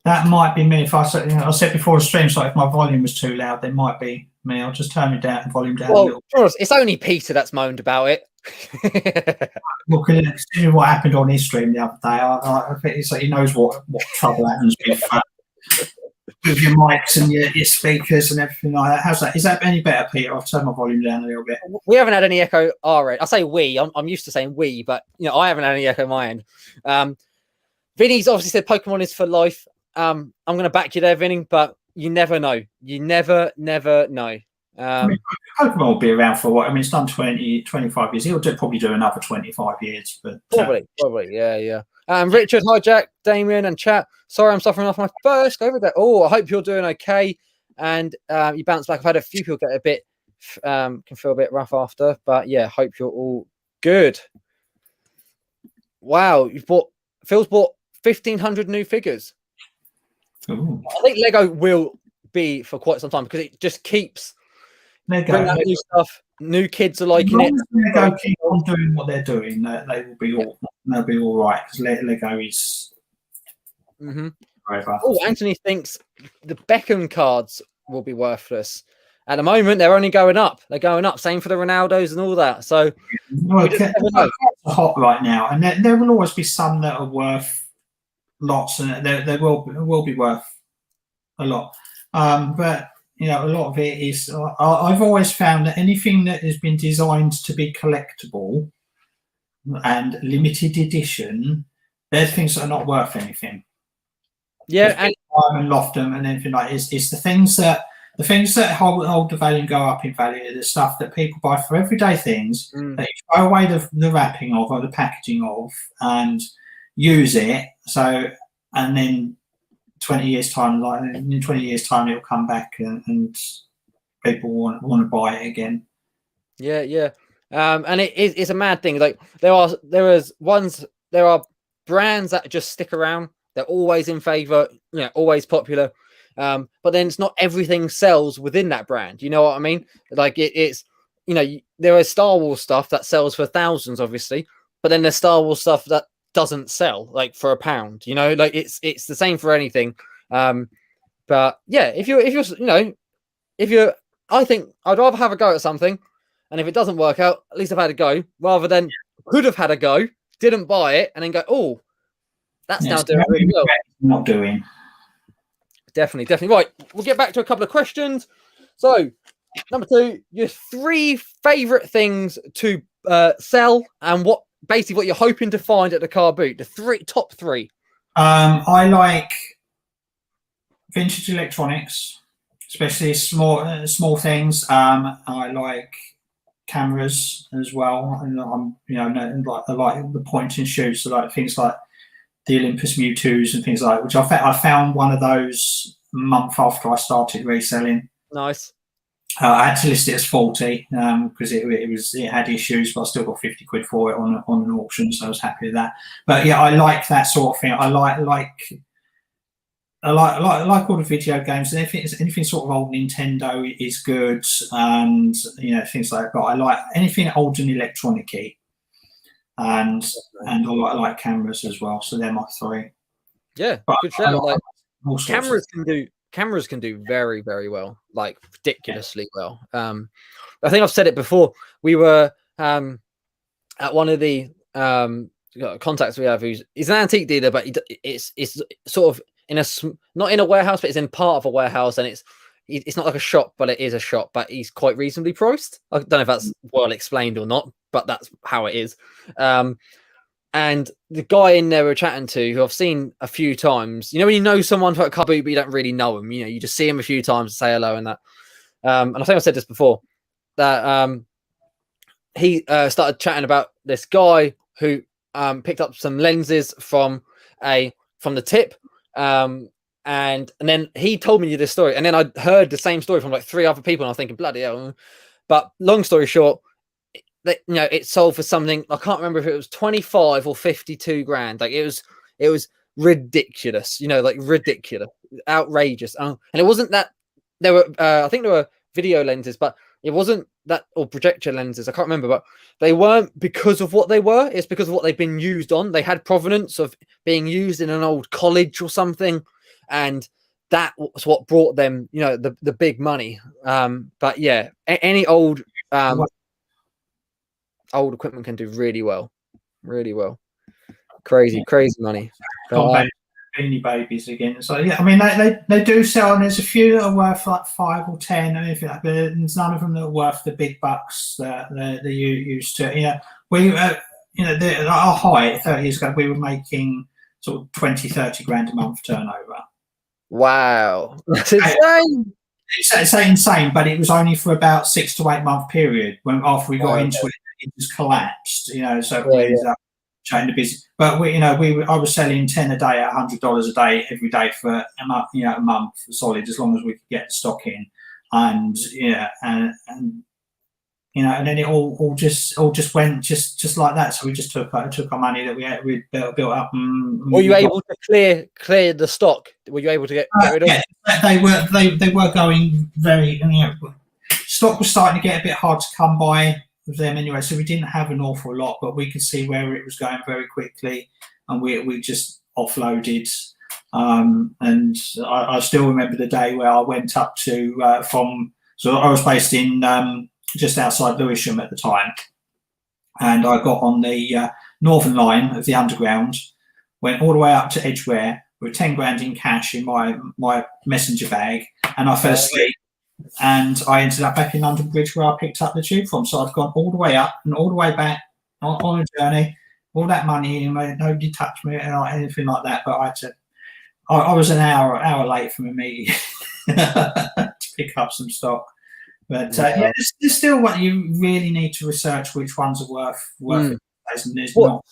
That might be me. If I said before the stream, so if my volume was too loud, there might be me. I'll just turn it down, volume down a little. It's only Peter that's moaned about it. Well, considering what happened on his stream the other day, I think it's like he knows what trouble happens with your mics and your speakers and everything like that. How's that? Is that any better, Peter? I've turned my volume down a little bit. We haven't had any echo our end. I say we. I'm used to saying we, but I haven't had any echo my end. Vinny's obviously said Pokemon is for life. I'm going to back you there, Vinny, but you never know. You never know. Pokemon will be around for what? I mean, it's done 25 years. He'll probably do another 25 years. But probably, yeah. Richard, hi, Jack, Damien, and chat. Sorry, I'm suffering off my first COVID. I hope you're doing okay. And you bounce back. I've had a few people get a bit, can feel a bit rough after. But yeah, hope you're all good. Wow, Phil's bought 1,500 new figures. Ooh. I think Lego will be for quite some time because it just keeps bringing out new stuff. New kids are liking it. Lego keep on doing what they're doing. They'll be all right because Lego is. Oh, Anthony thinks the Beckham cards will be worthless. At the moment, they're only going up. They're going up. Same for the Ronaldos and all that. So it's hot right now, and there will always be some that are worth lots, and they will be worth a lot. But a lot of it is. I've always found that anything that has been designed to be collectible and limited edition, they're things that are not worth anything. Yeah, and loft them and everything like it's the things that hold the value and go up in value. The stuff that people buy for everyday things that you throw away the wrapping of or the packaging of and use it. So and then 20 years time, in 20 years time, it'll come back and people want to buy it again. Yeah. And it's a mad thing. Like there are brands that just stick around. They're always in favor, always popular. But then it's not everything sells within that brand. You know what I mean? Like it's there is Star Wars stuff that sells for thousands, obviously, but then there's Star Wars stuff that doesn't sell like for £1. Like it's the same for anything. But yeah, I think I'd rather have a go at something, and if it doesn't work out, at least I've had a go, rather than could have had a go, didn't buy it, and then go, oh, that's now doing really well. Not doing. Definitely. Right, we'll get back to a couple of questions. So, number 2, your 3 favorite things to sell, and what you're hoping to find at the car boot. The top 3. I like vintage electronics, especially small things. I like cameras as well, and I'm I like the point and shoots. So like things like the Olympus Mewtwo's and things like that, which I found one of those a month after I started reselling. Nice. I had to list it as 40 because it had issues, but I still got 50 quid for it on an auction, so I was happy with that. But yeah, I like that sort of thing. I like all the video games, and anything sort of old Nintendo is good, and things like that. But I like anything old and electronic-y, and I like cameras as well. So they're my three. Yeah, but good shout. Like cameras can do very, very well, like ridiculously well. I think I've said it before. We were at one of the contacts we have, he's an antique dealer, but it's sort of not in a warehouse, but it's in part of a warehouse, and it's not like a shop, but it is a shop, but he's quite reasonably priced. I don't know if that's well explained or not, but that's how it is. And the guy in there we're chatting to, who I've seen a few times, when you know someone for a car boot, but you don't really know him, you just see him a few times to say hello and that. And I think I said this before, that he started chatting about this guy who picked up some lenses from the tip. And then he told me this story, and then I heard the same story from like 3 other people, and I was thinking, bloody hell. But long story short, it sold for something, I can't remember if it was 25 or 52 grand. Like it was ridiculous, like ridiculous, outrageous. And it wasn't that there were I think there were video lenses, but it wasn't that, or projector lenses, I can't remember, but they weren't because of what they were. It's because of what they've been used on. They had provenance of being used in an old college or something, and that was what brought them the big money. But yeah, any old equipment can do really well. Crazy money. Beanie Babies again. So yeah, I mean they do sell, and there's a few that are worth like 5 or 10, and anything like that. There's none of them that are worth the big bucks that they used to. We our height 30 years ago, we were making sort of 20-30 grand a month turnover. Wow, that's insane. It's insane, but it was only for about 6 to 8 month period. When after we got into it just collapsed. So we ended up changing the business. But I was selling 10 a day at $100 a day every day for a month solid, as long as we could get the stock in, and and then it all just went just like that. So we just took our money that we built up. Were you able to clear the stock? Were you able to get rid of? Yeah, they were going very. Stock was starting to get a bit hard to come by with them anyway, so we didn't have an awful lot, but we could see where it was going very quickly, and we just offloaded. And I still remember the day where I went up to so I was based in just outside Lewisham at the time, and I got on the northern line of the underground, went all the way up to Edgware with 10 grand in cash in my messenger bag, and I fell asleep. And I ended up back in London Bridge, where I picked up the tube from. So I've gone all the way up and all the way back on a journey, all that money, and nobody touched me or anything like that. But I was an hour late from a meeting to pick up some stock. But yeah, there's still what you really need to research, which ones are worth it. And there's not.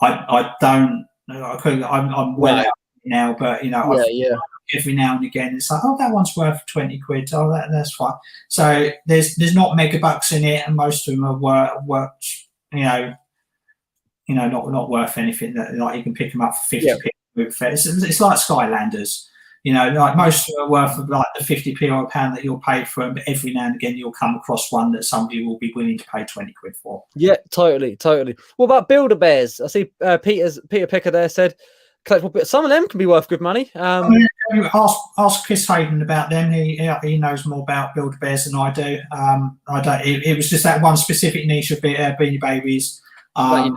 I don't. I'm well out now, but every now and again it's like, oh, that one's worth 20 quid. Oh, that's fine. So there's not mega bucks in it, and most of them are worked. Not worth anything. That like you can pick them up for 50p. It's like Skylanders. Like most of them are worth like the 50p or a pound that you'll pay for them, but every now and again you'll come across one that somebody will be willing to pay 20 quid for. Yeah, totally. What about Build-A-Bears? I see Peter Picker there said collectible, but some of them can be worth good money. Ask Chris Hayden about them. He knows more about Build-A-Bears than I do. I don't. It was just that one specific niche of Beanie Babies. I'm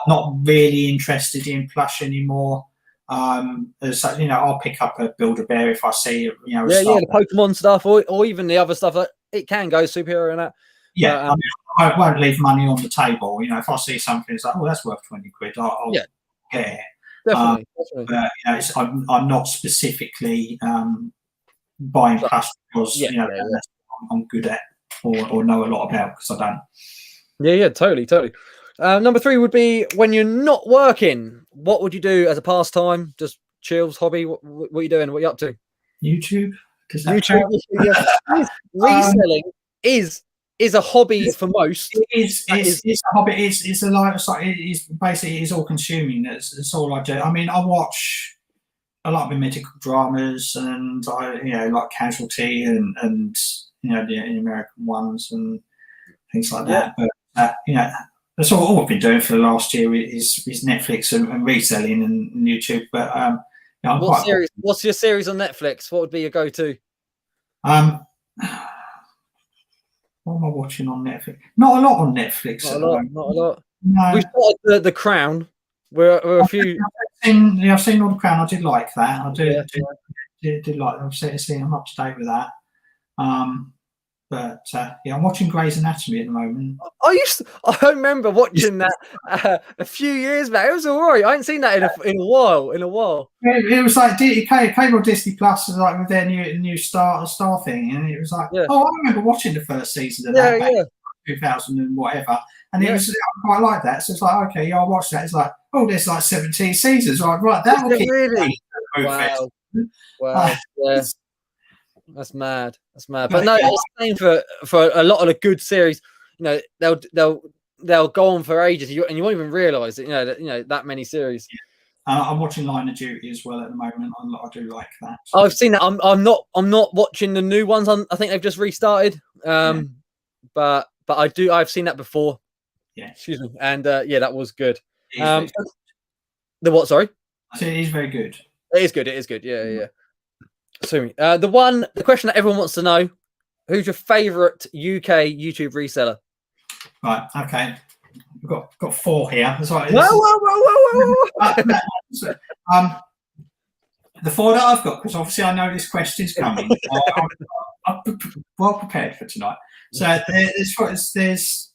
not really interested in plush anymore. I'll pick up a Build-A-Bear if I see the Pokemon stuff, or even the other stuff that it can go superhero and that. Yeah, I won't leave money on the table. If I see something, it's like, oh, that's worth 20 quid. I'll get it. Definitely. But I'm not specifically buying plus because yeah, that's what I'm good at or know a lot about, because I don't. Yeah, totally. Number 3 would be when you're not working. What would you do as a pastime? Just chills, hobby. What are you doing? What are you up to? YouTube. YouTube. Reselling is a hobby for most. It's a hobby. It's a lifestyle. It's basically it's all consuming. That's all I do. I mean, I like the medical dramas, and I like Casualty and the American ones and things like that. But that's all I've been doing for the last year is Netflix and reselling and YouTube. But what's your series on Netflix? What would be your go-to? What am I watching on Netflix? Not a lot on Netflix. Not a lot. No. We started the Crown. We're a few. I've seen all the Crown. I did like that. I did like. I'm up to date with that. But I'm watching Grey's Anatomy at the moment. I remember watching that a few years back. It was alright. I hadn't seen that in a while. It was like it came on Disney Plus, like with their new Star thing, and it was like, I remember watching the first season of that back in 2000 and whatever, and it was I quite like that. So it's like, okay, I'll watch that. It's like, there's like 17 seasons, right? That will keep really. Wow. That's mad. But no, it's the same for a lot of the good series. They'll go on for ages, and you won't even realise that that many series. I'm watching Line of Duty as well at the moment. I do like that. So. I've seen that. I'm not watching the new ones. I think they've just restarted. But I've seen that before. Yeah. Excuse me. And that was good. The what? Sorry. I said it is very good. It is good. Yeah. Assuming. The question that everyone wants to know: who's your favourite UK YouTube reseller? Right. Okay. We've got 4 here. That's right. Whoa. The 4 that I've got, because obviously I know this question's coming. I'm well prepared for tonight. So there's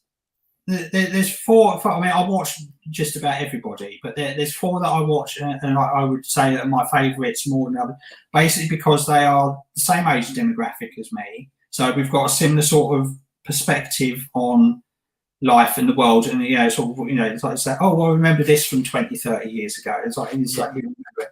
4. I mean, I watch just about everybody, but there's 4 that I watch, and I would say that my favourites more than others, basically because they are the same age demographic as me. So we've got a similar sort of perspective on life and the world, and it's like say, I remember this from 20, 30 years ago. It's like you remember it.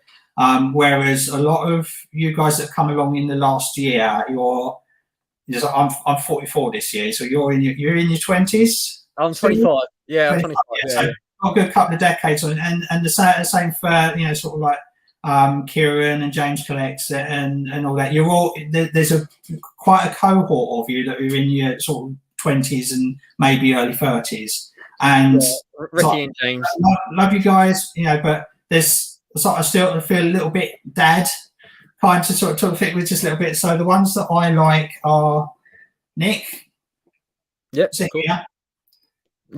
Whereas a lot of you guys that have come along in the last year, I'm 44 this year, so you're in your 20s. I'm 25. Yeah, I'm 25. So a good couple of decades on, and the same for sort of like Kieran and James Collects and all that. You're all there's quite a cohort of you that are in your sort of 20s and maybe early 30s, and Ricky and James. Love you guys, but there's I still feel a little bit dad kind to sort of fit with just a little bit. So the ones that I like are Nick. Yep. Cool.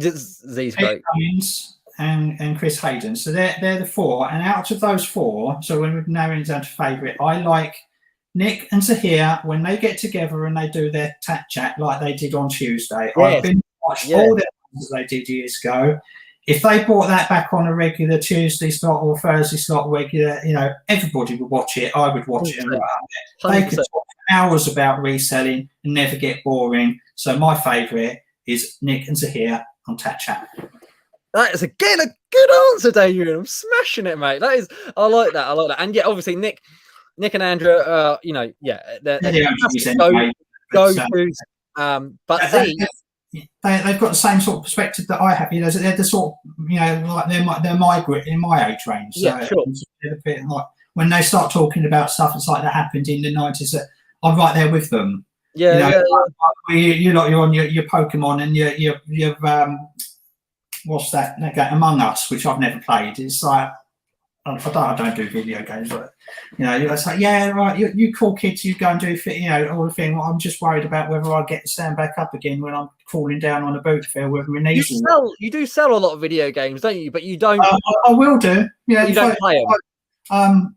Z's great. Cummins and Chris Hayden. So they're the 4, and out of those 4, so when we're narrowing down to favourite, I like Nick and Zahir when they get together and they do their chat like they did on Tuesday. Yes. I've been watched all the ones that they did years ago. If they brought that back on a regular Tuesday slot or Thursday slot, regular, everybody would watch it. I would watch it. And they could talk for hours about reselling and never get boring. So my favourite is Nick and Zahir on Chat. That is again a good answer, Damien. I'm smashing it, mate. I like that. And yeah, obviously Nick and Andrew, they're go-tos. But they've got the same sort of perspective that I have. They're the sort of, like they're in my age range. So yeah, sure. A bit like when they start talking about stuff, it's like that happened in the 90s. That I'm right there with them. Yeah, you're on your Pokemon and your what's that game? Among Us, which I've never played. It's like I don't do video games, but it's like right. You cool kids, you go and do all the thing. I'm just worried about whether I get to stand back up again when I'm falling down on a boot field with my knees. You do sell a lot of video games, don't you? But you don't. I will do. Yeah, you don't play them.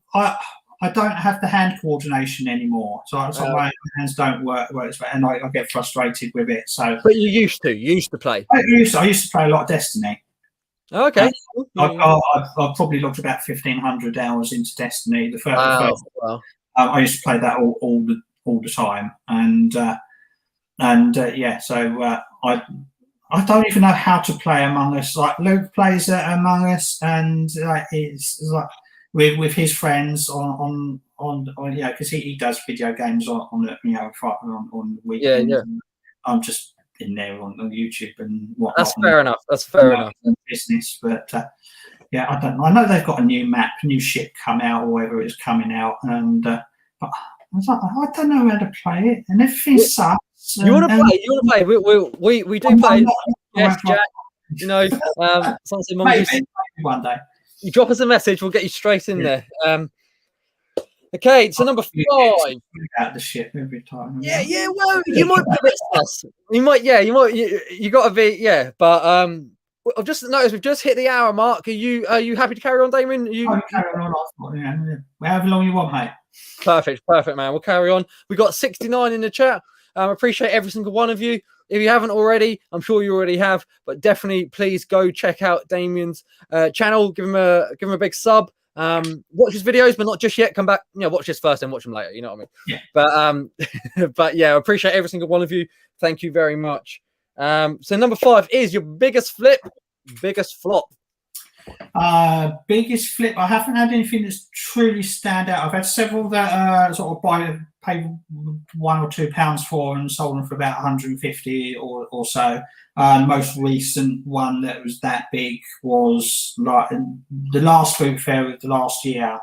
I don't have the hand coordination anymore, so my hands don't work, and I get frustrated with it. So, but you used to play. I used to play a lot of Destiny. Okay. I've probably looked about 1,500 hours into Destiny. The first I used to play that all the time, and yeah. So I don't even know how to play Among Us. Like Luke plays Among Us, and it's like with his friends on because he does video games on weekends. Yeah. I'm just in there on YouTube and whatnot. That's fair enough. That's fair enough. Business, but yeah, I don't know. I know they've got a new map, new ship come out, or whatever is coming out, and but I was like, I don't know how to play it, and everything sucks. You want to play? You want to play? We do play. Yes, Jack. You know, something maybe one day. You drop us a message, we'll get you straight in there. Okay, so number 5. Out the ship every time. Yeah. Well, you might be a bit sus. You might. You got to be. Yeah, but I've just noticed we've just hit the hour mark. Are you happy to carry on, Damien? Carry on. However long you want, mate. Perfect, man. We'll carry on. We got 69 in the chat. Appreciate every single one of you. If you haven't already, I'm sure you already have, but definitely please go check out Damien's channel. Give him a big sub. Watch his videos, but not just yet. Come back, watch this first and watch them later. You know what I mean? Yeah. But yeah, I appreciate every single one of you. Thank you very much. So number 5 is your biggest flip, biggest flop. Biggest flip. I haven't had anything that's truly stand out. I've had several that sort of paid £1 or £2 for and sold them for about 150 or so. Most recent one that was that big was like the last boot fair of the last year.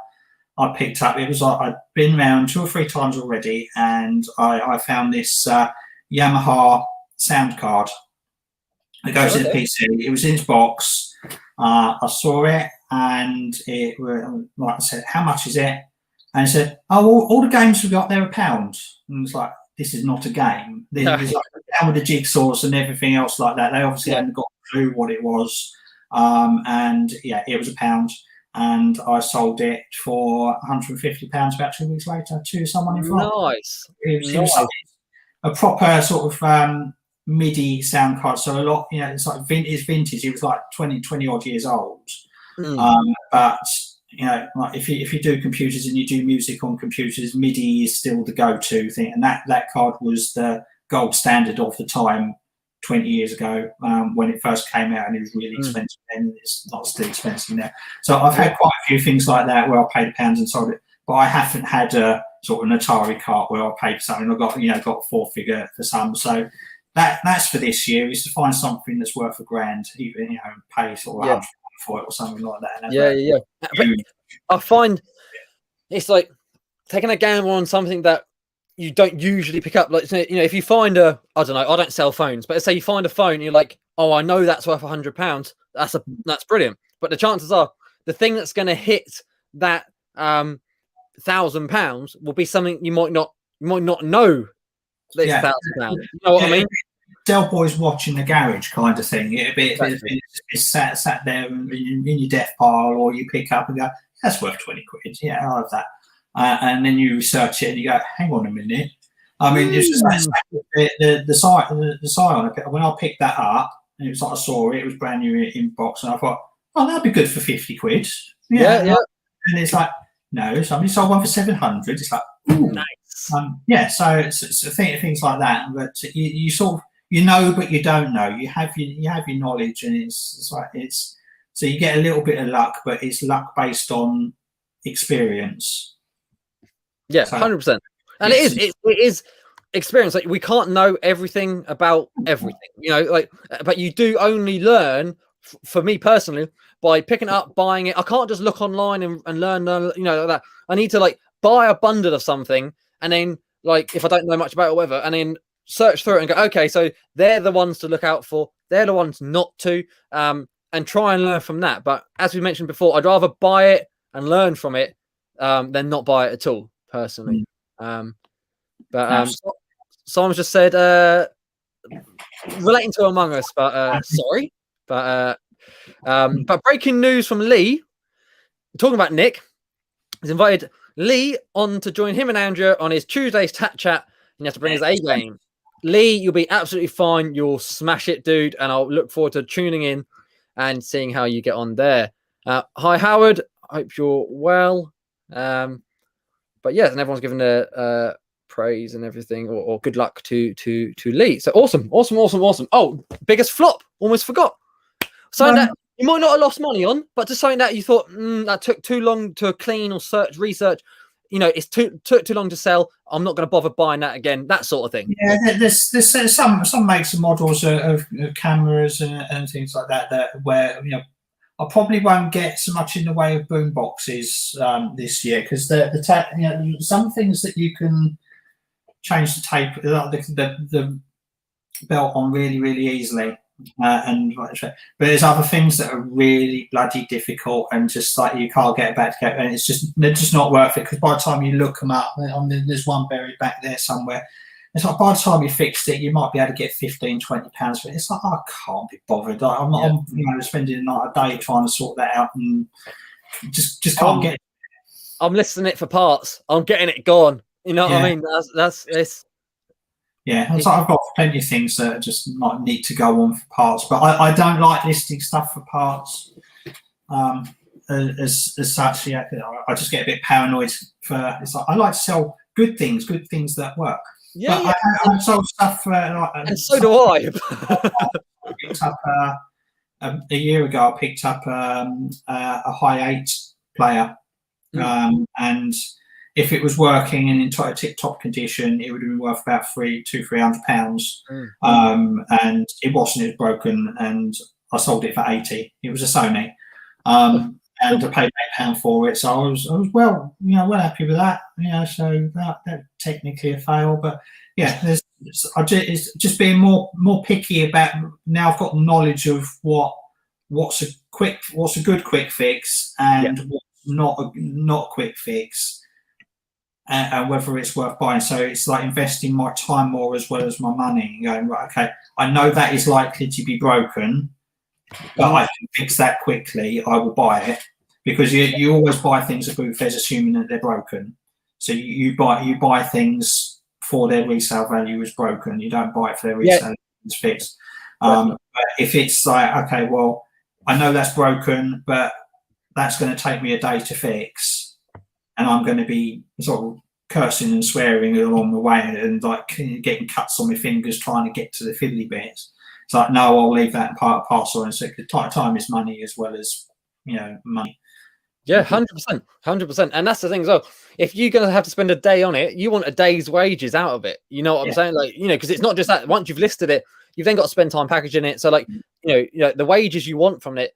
I picked up. It was like I'd been around 2 or 3 times already, and I found this Yamaha sound card. It goes in the PC. It was in its box. I saw it, and it was like I said, "How much is it?" And it said, "Oh, all the games we got, they're £1." And it's like, this is not a game. There's like down with the jigsaws and everything else like that. They obviously hadn't got a clue what it was. And yeah, it was £1, and I sold it for £150 about 2 weeks later to someone in France. Nice. It was a proper sort of MIDI sound card, so a lot, it's like it's vintage. It was like 20 odd years old. But like if you do computers and you do music on computers, MIDI is still the go-to thing, and that card was the gold standard of the time 20 years ago when it first came out, and it was really expensive, and it's not still expensive now. So I've had quite a few things like that where I paid £1 and sold it, but I haven't had a sort of an Atari cart where I paid for something. I got 4-figure for some. So that's for this year, is to find something that's worth £1, even pay sort of 100 for it or something like that. Yeah. But I find it's like taking a gamble on something that you don't usually pick up. Like, if you find I don't know, I don't sell phones, but let's say you find a phone, you're like, oh, I know that's worth £100. That's brilliant. But the chances are the thing that's going to hit that £1,000 will be something you might not know. That it's £1,000. You know what I mean? Del Boy's watching the garage kind of thing. It'd be sat there in your death pile, or you pick up and go, that's worth 20 quid. Yeah, I'll have that. And then you research it and you go, hang on a minute. I mean, it's just the site on it. When I picked that up, and it was like I saw it was brand new in box, and I thought, oh, that'd be good for 50 quid. Yeah. And it's like, no, somebody sold one for 700. It's like, ooh, nice. So it's things like that. But you sort of, but you don't know. You have your knowledge, and it's so you get a little bit of luck, but it's luck based on experience. Yeah, 100%. And it is experience. Like, we can't know everything about everything, but you do only learn, for me personally, by picking it up, buying it. I can't just look online and learn, like that. I need to buy a bundle of something, and then if I don't know much about it or whatever, and then search through it and go, okay, so they're the ones to look out for. They're the ones not to, and try and learn from that. But as we mentioned before, I'd rather buy it and learn from it than not buy it at all, personally. But someone just said, relating to Among Us, but sorry. But breaking news from Lee, talking about Nick, he's invited Lee on to join him and Andrea on his Tuesday's chat, and you have to bring his A game. Lee, you'll be absolutely fine. You'll smash it, dude. And I'll look forward to tuning in and seeing how you get on there. Hi, Howard. I hope you're well. but yeah, and everyone's given their praise and everything, or good luck to Lee. So awesome. Oh, biggest flop, almost forgot. Something that you might not have lost money on, but just something that you thought that took too long to clean or research. It's took too long to sell. I'm not going to bother buying that again. That sort of thing. Yeah, there's some makes and models of cameras and things like that where I probably won't get so much in the way of boom boxes this year, because some things that you can change the tape, the belt on really easily. But there's other things that are really bloody difficult, and just like you can't get it back together, and they're just not worth it, because by the time you look them up, there's one buried back there somewhere. It's like by the time you fixed it, you might be able to get £15-20 for it. It's like, I can't be bothered. I'm spending a day trying to sort that out, and just can't get it. I'm listing it for parts. I'm getting it gone. You know what I mean? That's it's. Yeah, it's like I've got plenty of things that just not need to go on for parts, but I don't like listing stuff for parts as such. Yeah, I just get a bit paranoid. It's like I like to sell good things that work. Yeah, I sold stuff and so do I. I picked up a year ago. I picked up a high 8 player, and if it was working in entire tip-top condition, it would have been worth about £300. And it wasn't. It was broken, and I sold it for 80. It was a Sony, and I paid £8 for it. So I was well happy with that. So that technically a fail, but yeah, it's just being more picky about. Now I've got knowledge of what's a good quick fix and what's not a quick fix. And whether it's worth buying. So it's like investing my time more as well as my money, and going, right, okay, I know that is likely to be broken, but I can fix that quickly. I will buy it, because you always buy things at boot fairs assuming that they're broken. So you buy things for their resale value is broken. You don't buy it for their resale value is fixed. But if it's like, okay, well, I know that's broken, but that's going to take me a day to fix, and I'm going to be sort of cursing and swearing along the way, and like getting cuts on my fingers trying to get to the fiddly bits. It's like, no, I'll leave that part parcel. And so time is money as well as money. Yeah, 100%. And that's the thing as well. If you're going to have to spend a day on it, you want a day's wages out of it. You know what I'm saying? Like, because it's not just that. Once you've listed it, you've then got to spend time packaging it. So like, the wages you want from it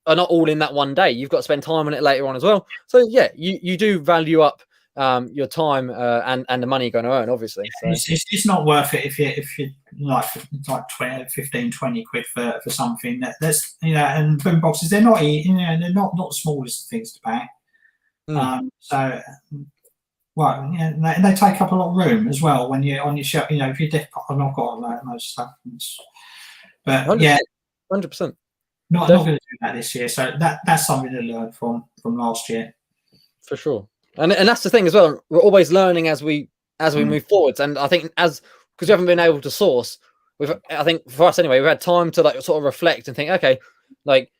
are not all in that one day. You've got to spend time on it later on as well. So yeah, you do value up your time and the money you're going to earn, obviously. So. It's not worth it if you like 15-20 quid for something that's and boom boxes, they're not they're not the smallest things to pack. So they take up a lot of room as well when you're on your shelf. If you're I've not got like most stuff, but 100%. Not going to do that this year, so that's something to learn from last year, for sure. And that's the thing as well. We're always learning as we move forwards, and I think because we haven't been able to source, I think for us anyway, we've had time to like sort of reflect and think, okay, like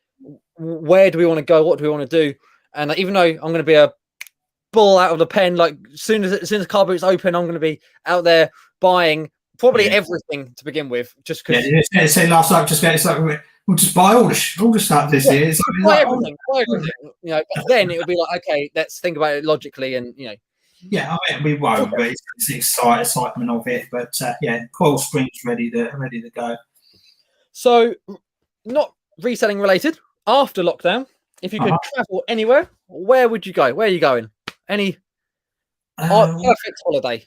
where do we want to go? What do we want to do? And like, even though I'm going to be a bull out of the pen, like as soon as car boot's open, I'm going to be out there buying probably everything to begin with, just because. Yeah, say last night, it's like. We'll just buy all the stuff this year. Buy everything. But then it would be like, okay, let's think about it logically, and Yeah, I mean, we won't, but it's the excitement of it. But Coil Springs ready to go. So, not reselling related. After lockdown, if you could travel anywhere, where would you go? Where are you going? Any perfect holiday?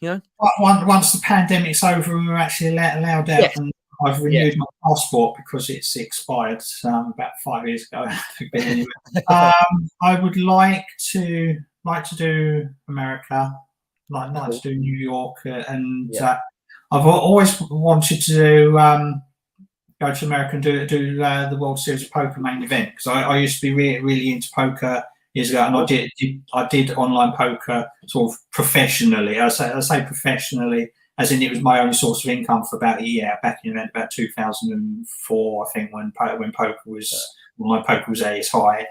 Once the pandemic's over and we're actually allowed out. And I've renewed my passport because it's expired about 5 years ago. I would like to do America, like to do New York, and I've always wanted to go to America and do the World Series of Poker main event, because I used to be really into poker years ago, and I did online poker sort of professionally. I say professionally, as in it was my only source of income for about a year, back in about 2004, I think, when poker was my poker was at its high.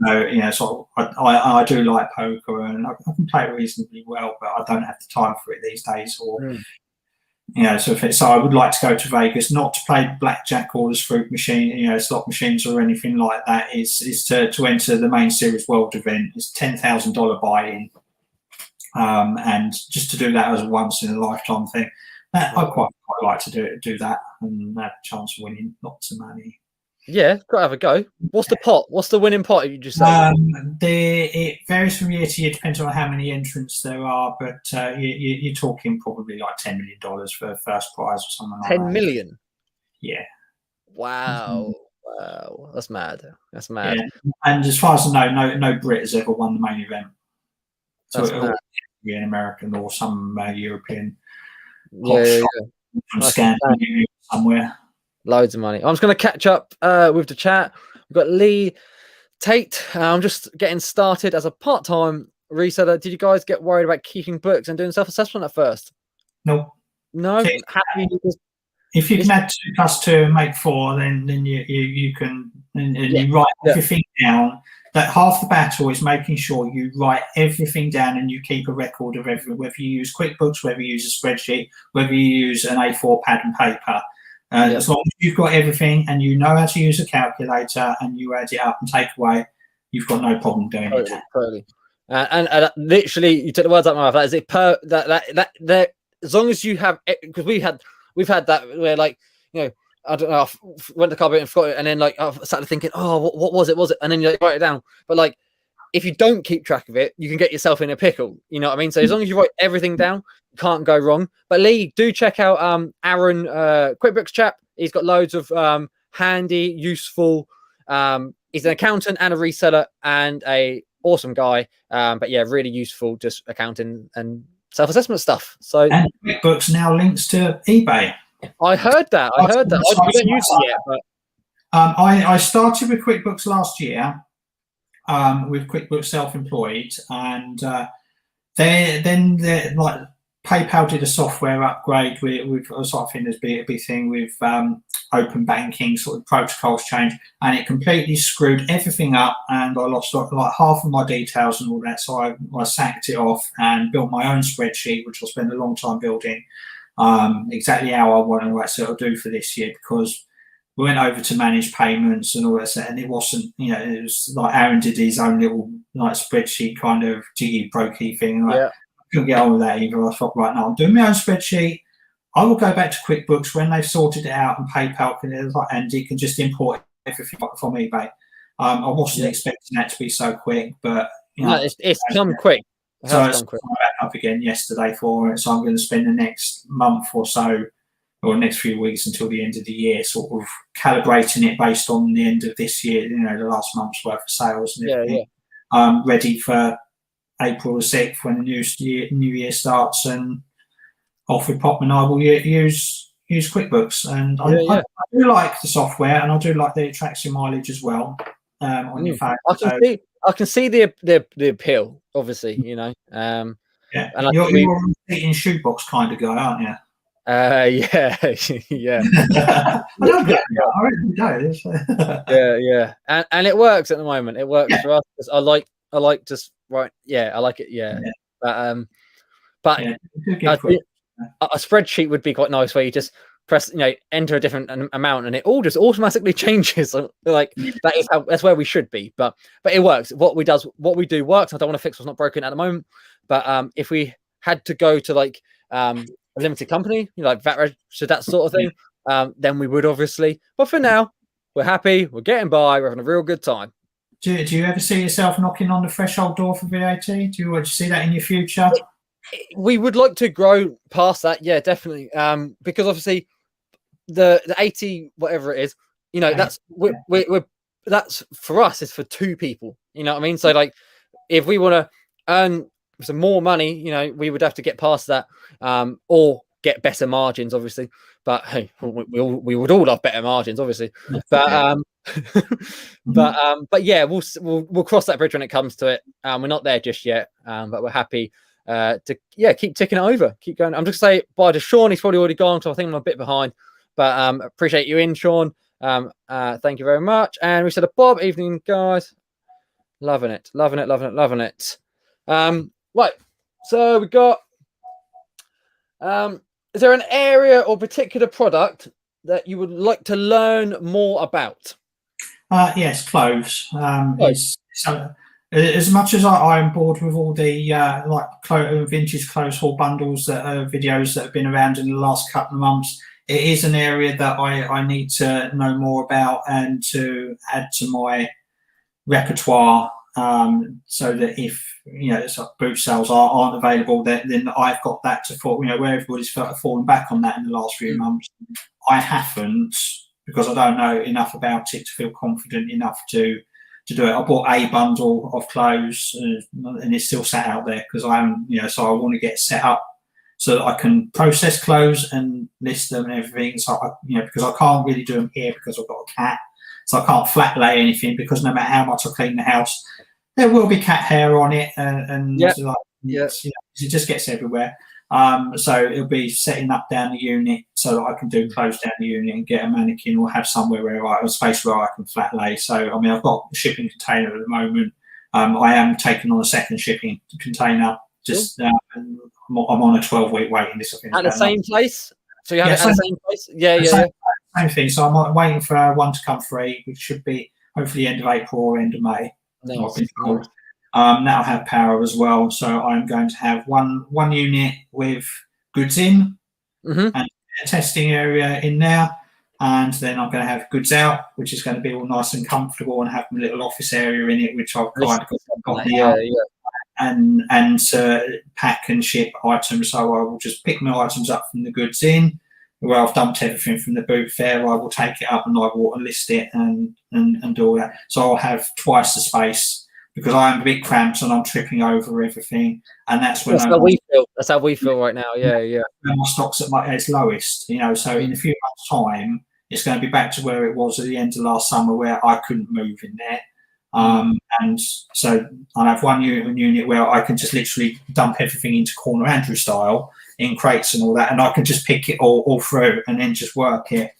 So sort of, I do like poker, and I can play it reasonably well, but I don't have the time for it these days. Or so I would like to go to Vegas, not to play blackjack or the fruit machine, slot machines or anything like that. Is to enter the main series world event. It's $10,000 buy-in, and just to do that as a once in a lifetime thing. I quite like to do that and have a chance of winning lots of money. Yeah, gotta have a go. What's the pot? What's the winning pot? You just say it varies from year to year, depends on how many entrants there are. But you're talking probably like $10 million for the first prize or something like that. 10 million. Yeah. Wow. Wow. That's mad. That's mad. Yeah. And as far as I know, no Brit has ever won the main event. So it'll be an American or some European from Scandinavia somewhere. Loads of money. I'm just going to catch up with the chat. We've got Lee Tate. I'm just getting started as a part-time reseller. Did you guys get worried about keeping books and doing self-assessment at first? No. Happy. If you can add 2 + 2 and make 4, then you can you write everything down. That half the battle is making sure you write everything down and you keep a record of everything, whether you use QuickBooks, whether you use a spreadsheet, whether you use an A4 pad and paper. As long as you've got everything and you know how to use a calculator and you add it up and take away, you've got no problem doing it. Totally. And literally, you took the words out of my mouth. That is it. That as long as you have, because we've had that where I don't know, I went to carpet and forgot it, and then I started thinking, oh, what was it? And then you write it down. But if you don't keep track of it, you can get yourself in a pickle. You know what I mean? So as long as you write everything down, you can't go wrong. But Lee, do check out Aaron QuickBooks chap. He's got loads of handy, useful. He's an accountant and a reseller and a awesome guy. But yeah, really useful, just accounting and self-assessment stuff. So and QuickBooks now links to eBay. I heard that. I don't use it yet, but I started with QuickBooks last year. With QuickBooks Self-Employed, and then PayPal did a software upgrade with sort of thing. There's a big thing with open banking, sort of protocols change, and it completely screwed everything up, and I lost half of my details and all that. So I sacked it off and built my own spreadsheet, which I'll spend a long time building, exactly how I want to sort of do for this year, because we went over to manage payments and all that stuff, and it wasn't, it was like Aaron did his own little spreadsheet kind of jiggy brokey thing. I couldn't get on with that either. I thought, right now I'm doing my own spreadsheet. I will go back to QuickBooks when they've sorted it out, and PayPal and it can just import everything from eBay. I wasn't expecting that to be so quick, but it's come quick. So it's back up again yesterday for it. So I'm going to spend the next month or so, or next few weeks until the end of the year, sort of calibrating it based on the end of this year, the last month's worth of sales and everything. Ready for April the 6th when the new year starts, and off with Pop and I will use QuickBooks. And I do like the software, and I do like the attraction mileage as well on your phone. I can see the appeal, obviously, Yeah, and you're a eating shoebox kind of guy, aren't you? Yeah. I don't get it. I really don't. Yeah. And it works at the moment. It works for us. I like just right. Yeah, I like it. Yeah. But a spreadsheet would be quite nice where you just press, enter a different amount, and it all just automatically changes. That's where we should be. But it works. What we do works. I don't want to fix what's not broken at the moment. But if we had to go to a limited company, like VAT registered, that sort of thing, then we would obviously. But for now, we're happy. We're getting by. We're having a real good time. Do you ever see yourself knocking on the threshold door for VAT? Do you want to see that in your future? We would like to grow past that. Yeah, definitely. Because obviously the 80, whatever it is, that's that's for us. It's for 2 people. You know what I mean? So if we want to earn some more money, we would have to get past that, or get better margins, obviously. But hey, we would all love better margins, obviously. But but yeah, we'll cross that bridge when it comes to it. We're not there just yet, but we're happy to keep ticking it over, keep going. I'm just saying bye to Sean. He's probably already gone, so I think I'm a bit behind. But appreciate you in, Sean. Thank you very much. And we said a Bob, evening guys. Loving it, loving it, loving it, loving it. Right, so we got. Is there an area or particular product that you would like to learn more about? Yes, clothes. As much as I'm bored with all the vintage clothes haul bundles videos that have been around in the last couple of months, it is an area that I need to know more about and to add to my repertoire, so that if boot sales aren't available, then I've got that to fall. Where everybody's fallen back on that in the last few months, I haven't, because I don't know enough about it to feel confident enough to do it. I bought a bundle of clothes, and it's still sat out there because so I want to get set up so that I can process clothes and list them and everything. So because I can't really do them here because I've got a cat, so I can't flat lay anything, because no matter how much I clean the house, there will be cat hair on it, and it just gets everywhere. So it'll be setting up down the unit so that I can do close down the unit and get a mannequin, or have somewhere a space where I can flat lay. So I've got a shipping container at the moment. I am taking on a second shipping container. I'm on a 12-week waiting list. At the same place? So you have it at the same place? Yeah. Same thing. So I'm waiting for one to come free, which should be hopefully end of April or end of May. Nice. That'll have power as well. So I'm going to have one unit with goods in, and a testing area in there, and then I'm going to have goods out, which is going to be all nice and comfortable, and have a little office area in it, which I've kind of got here. And pack and ship items. So I will just pick my items up from the goods in. Where I've dumped everything from the boot fair, I will take it up and I will list it and do all that. So I'll have twice the space, because I am a bit cramped and I'm tripping over everything. And that's when how we feel. That's how we feel right now. Yeah. When my stock's at its lowest, So in a few months' time, it's going to be back to where it was at the end of last summer, where I couldn't move in there. And so I'll have one unit where I can just literally dump everything into Corner Andrew style, in crates and all that, and I can just pick it all through and then just work it.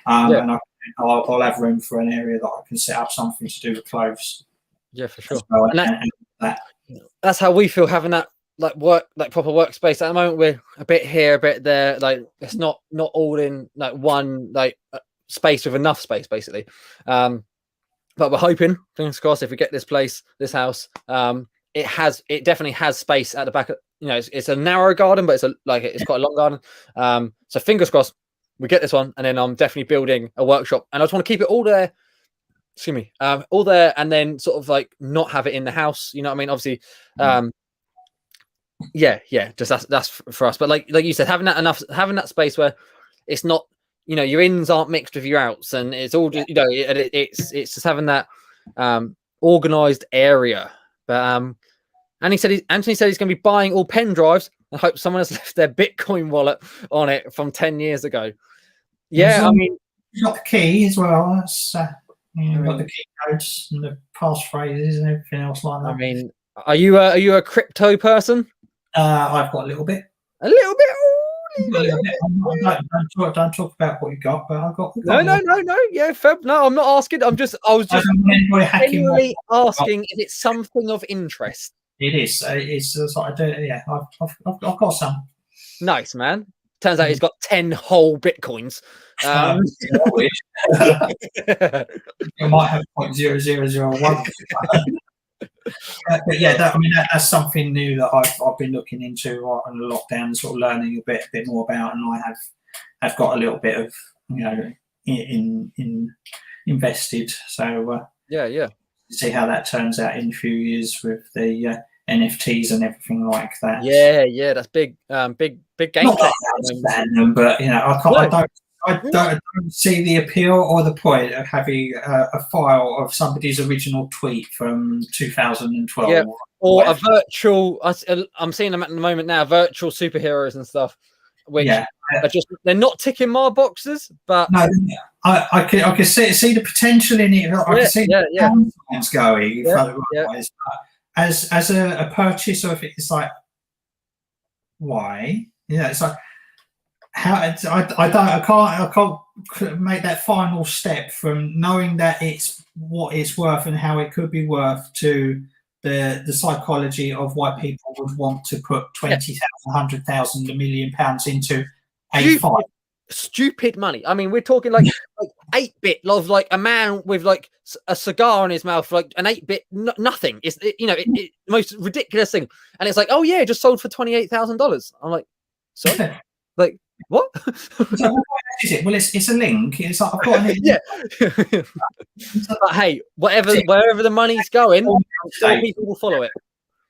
And I'll have room for an area that I can set up something to do with clothes. Yeah, for sure. So, and that's how we feel, having that proper workspace. At the moment, we're a bit here, a bit there. Like, it's not all in one space with enough space, basically. But we're hoping, fingers crossed, if we get this house, it definitely has space at the back. It's a narrow garden, but it's quite a long garden. So fingers crossed we get this one, and then I'm definitely building a workshop, and I just want to keep it all there. Excuse me, all there, and then sort of not have it in the house. You know what I mean? Obviously, just that's for us. But like you said, having that space where it's not, your ins aren't mixed with your outs, and it's all just, it's just having that organized area. But Anthony said he's going to be buying all pen drives. I hope someone has left their Bitcoin wallet on it from 10 years ago. Yeah, you got the key as well. That's got the key codes and the passphrases and everything else like that. I mean, are you a crypto person? I've got a little bit. A little bit. Don't talk about what you got, but I've got. No. Yeah, Feb. No, I'm not asking. I was just genuinely asking if it's something of interest. It is. It's like I do. Yeah, I've got some. Nice, man. Turns out he's got 10 whole Bitcoins. I might have 0.0001. But yeah, that's something new that I've been looking into on the lockdown, sort of learning a bit more about, and I have got a little bit of in invested. So yeah. See how that turns out in a few years with the NFTs and everything like that. Yeah, that's big game. Not that I understand them, but I don't see the appeal or the point of having a file of somebody's original tweet from 2012. Yeah, or a virtual. I'm seeing them at the moment now, virtual superheroes and stuff, which are they're not ticking my boxes, but no, I can see the potential in it. I can see the timelines going. As a purchase of it, it's like, why? It's like, how I can't make that final step from knowing that it's what it's worth and how it could be worth to the psychology of why people would want to put 20,000, 100,000, £1 million into a fight. Stupid money. I mean, we're talking like 8-bit of like a man with like a cigar in his mouth, like an 8-bit nothing. It's the most ridiculous thing, and it's like, oh yeah, it just sold for $28,000. I'm like, sorry, like what? So what is it? Well, it's a link. It's like I've got yeah. But hey, wherever the money's going, people will follow it.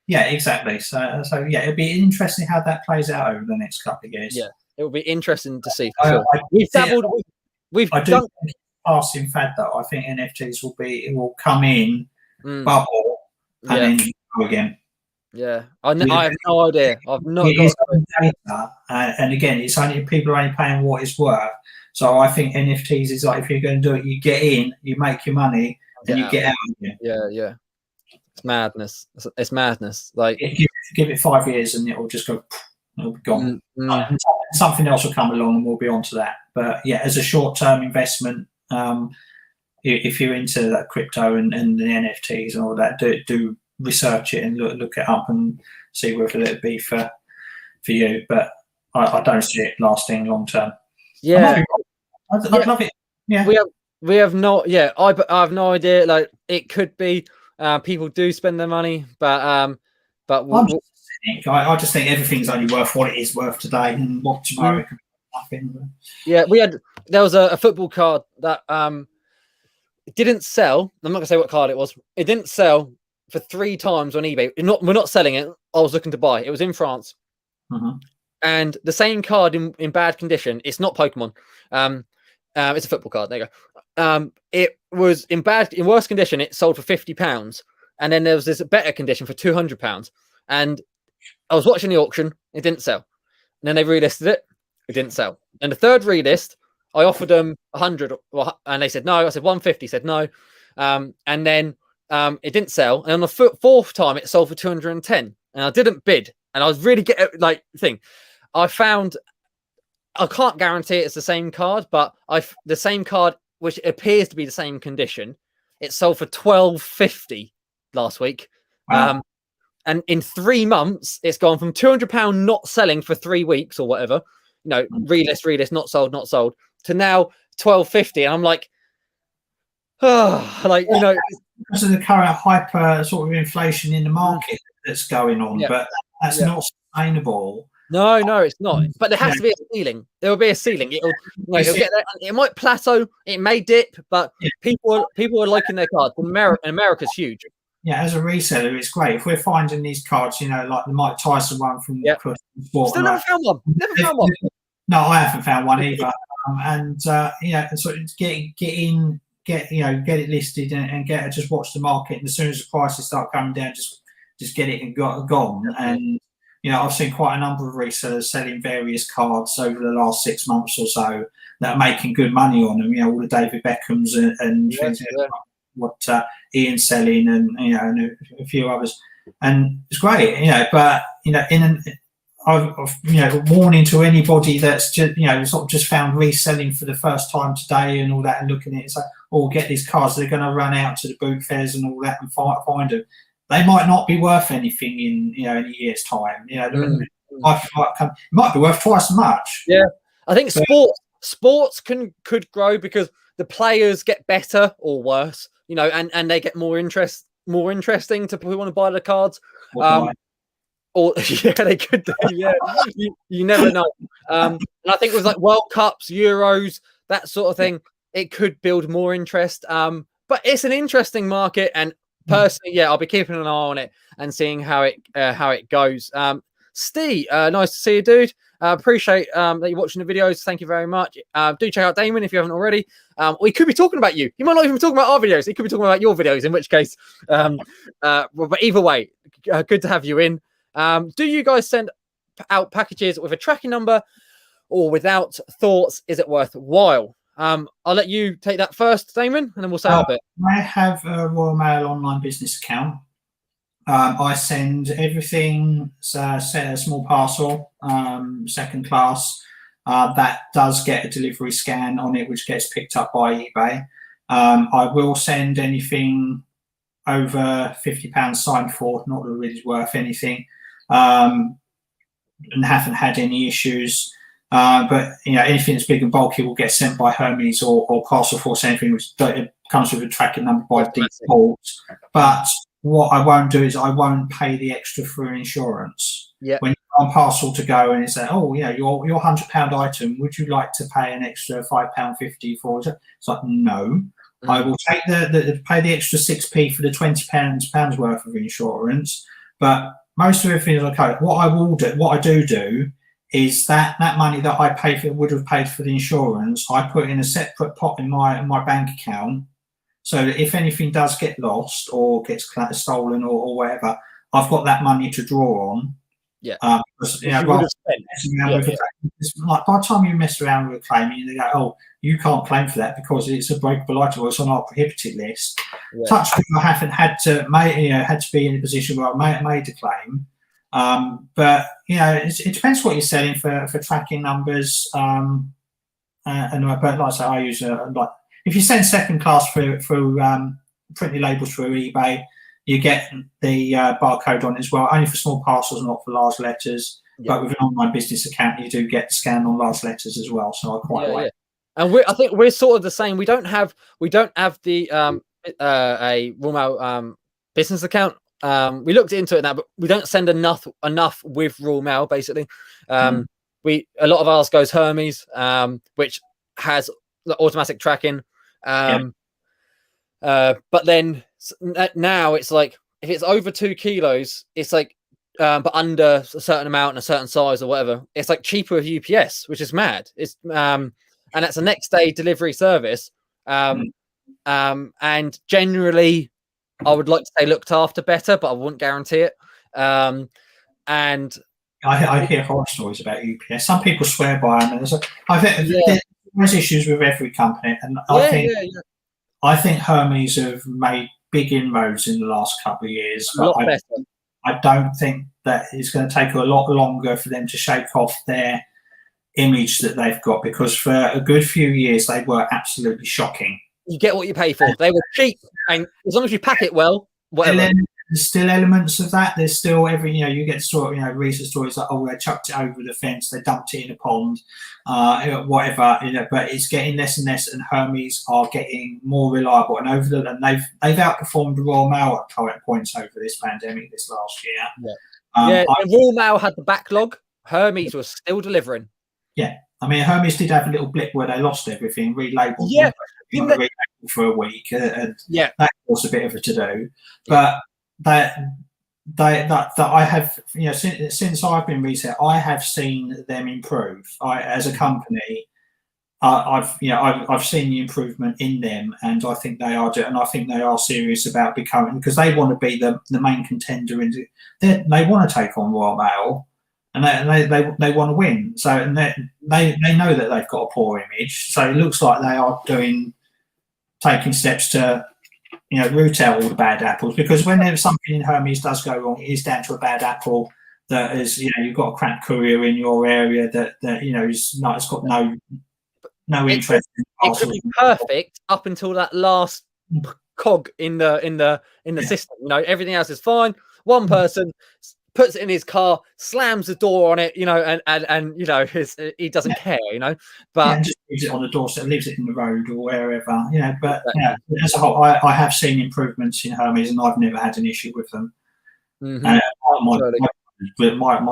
Yeah, exactly. So yeah, it'll be interesting how that plays out over the next couple of years. Yeah, it will be interesting to see. For sure. We've dabbled. We've done. Passing fad though. I think NFTs will come in, bubble, and then go again. Yeah, I have no idea. I've not got data, and again, it's only people are only paying what it's worth. So I think NFTs is like, if you're going to do it, you get in, you make your money, and you get out again. Yeah. It's madness. It's madness. Like give it 5 years, and it'll just go. It'll be gone. Something else will come along, and we'll be onto that. But yeah, as a short-term investment, if you're into that crypto and the NFTs and all that, do research it and look it up and see whether it'd be for you. But I don't see it lasting long term. Yeah, I'd love it. Yeah, we have no. Yeah, I have no idea. Like it could be. People do spend their money, but I just think everything's only worth what it is worth today, and what tomorrow could be nothing. Yeah, there was a football card that it didn't sell. I'm not gonna say what card it was. It didn't sell for 3 times on eBay. We're not selling it. I was looking to buy. It was in France, and the same card in bad condition. It's not Pokemon. It's a football card. There you go. It was in worse condition. It sold for £50, and then there was this better condition for £200. And I was watching the auction. It didn't sell. And then they relisted it. It didn't sell. And the third relist, I offered them 100, and they said no. I said 150. Said no. And then it didn't sell. And on the fourth time, it sold for 210. And I didn't bid. And I was really I found. I can't guarantee it's the same card, but the same card, which appears to be the same condition, it sold for $12.50 last week. Wow. And in 3 months, it's gone from £200 not selling for 3 weeks or whatever, relist, not sold, to now $12.50. And I'm like, because of the current hyper sort of inflation in the market that's going on, but that's not sustainable. No, it's not. But there has to be a ceiling. There will be a ceiling. It'll get there. It might plateau. It may dip, but people are liking their cards. America's huge. Yeah, as a reseller, it's great if we're finding these cards. Like the Mike Tyson one from Sport. Still never found one. Never found one. No, I haven't found one either. And sort of get it listed and just watch the market. And as soon as the prices start coming down, just get it and gone. And I've seen quite a number of resellers selling various cards over the last 6 months or so that are making good money on them. All the David Beckhams and things like what Ian's selling, and and a few others, and it's great. But I've warning to anybody that's just sort of just found reselling for the first time today and all that, and looking at it, it's like, get these cards. They're going to run out to the boot fairs and all that and find them. They might not be worth anything in in a year's time. It might be worth twice as much. Yeah, I think sports could grow because the players get better or worse, and they get more interesting to people who want to buy the cards. Or they could do. Yeah, you never know. And I think with like World Cups, Euros, that sort of thing, it could build more interest. But it's an interesting market, and personally, I'll be keeping an eye on it and seeing how it goes. Steve, nice to see you, dude. Appreciate that you're watching the videos. Thank you very much. Do check out Damien if you haven't already. We could be talking about you. He might not even be talking about our videos. He could be talking about your videos, in which case, but either way, good to have you in. Do you guys send out packages with a tracking number or without? Thoughts? Is it worthwhile? I'll let you take that first, Damien, and then we'll say a bit. I have a Royal Mail online business account. I send everything, a small parcel, second class, that does get a delivery scan on it, which gets picked up by eBay. I will send anything over £50 signed for, not that it really is worth anything, and haven't had any issues. But anything that's big and bulky will get sent by Hermes or Parcel Force, anything which comes with a tracking number by default. But what I won't do is I won't pay the extra for insurance. Yeah. When you're on parcel to go and it's like, oh yeah, your £100 item, would you like to pay an extra £5.50 for it? It's like, no. I will take pay the extra 6p for the £20 worth of insurance, but most of everything is okay. What I do is that money that I pay for would have paid for the insurance, I put in a separate pot in my bank account, so that if anything does get lost or gets stolen or whatever, I've got that money to draw on. Yeah. Because, like, by the time you mess around with claiming, they go, oh, you can't claim for that because it's a breakable item, or it's on our prohibited list. Yeah. Touch wood, I haven't had to be in a position where I made a claim. But it depends what you're selling for tracking numbers. But like I say, I use if you send second class through printed labels through eBay, you get the barcode on it as well, only for small parcels, not for large letters. Yeah. But with an online business account, you do get scanned on large letters as well. So I quite like it. And I think we're sort of the same. We don't have the a Royal Mail business account. We looked into it now, but we don't send enough with Royal Mail. Basically, a lot of ours goes Hermes, which has the automatic tracking. But then now it's like if it's over 2 kilos, it's like but under a certain amount and a certain size or whatever, it's like cheaper with UPS, which is mad. It's and that's a next day delivery service. And generally, I would like to say looked after better, but I wouldn't guarantee it. And I hear horror stories about UPS. Some people swear by them. And there's issues with every company, and I think Hermes have made big inroads in the last couple of years. But I don't think that it's going to take a lot longer for them to shake off their image that they've got, because for a good few years they were absolutely shocking. You get what you pay for. They were cheap, and as long as you pack it well, whatever. There's still elements of that. There's still you get recent stories like, oh, they chucked it over the fence, they dumped it in a pond, whatever. But it's getting less and less, and Hermes are getting more reliable, and they've outperformed Royal Mail at current points over this pandemic this last year. Royal Mail had the backlog. Hermes was still delivering. Yeah, I mean, Hermes did have a little blip where they lost everything, relabeled. Yeah. For a week, and that was a bit of a to-do. But that I have, since I've been reset, I have seen them improve. As a company, I've seen the improvement in them, and I think they are serious about becoming, because they want to be the main contender. They want to take on Royal Mail, and they want to win. So and they know that they've got a poor image. So it looks like they are taking steps to root out all the bad apples, because when there's something in Hermes does go wrong, it is down to a bad apple that is, you've got a crap courier in your area that it's got no interest. It could be perfect up until that last cog in the system. Everything else is fine. One person puts it in his car, slams the door on it, and he doesn't care, but just leaves it on the doorstep, leaves it in the road or wherever, But as a whole, I have seen improvements in Hermes, and I've never had an issue with them. My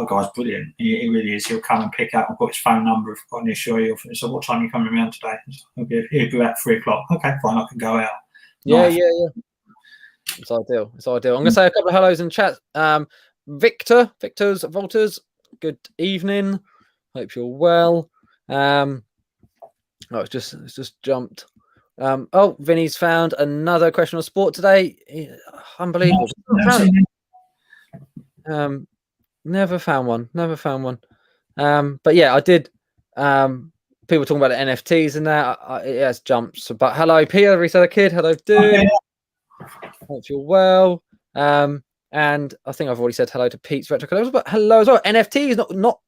guy's brilliant. He really is. He'll come and pick up. I've got his phone number on his show. So, what time are you coming around today? He'll be about 3 o'clock. Okay, fine, I can go out. Yeah. It's ideal. I'm going to say a couple of hellos in chat. Volters, good evening. Hope you're well. It's just jumped. Vinny's found another question on sport today. Unbelievable. Never found one. But yeah, I did. People talking about the NFTs and that. It has jumped. But hello, Peter, Reseller Kid. Hello, dude. Hope you're well. And I think I've already said hello to Pete's Retro Collectibles, but hello as well. NFTs, not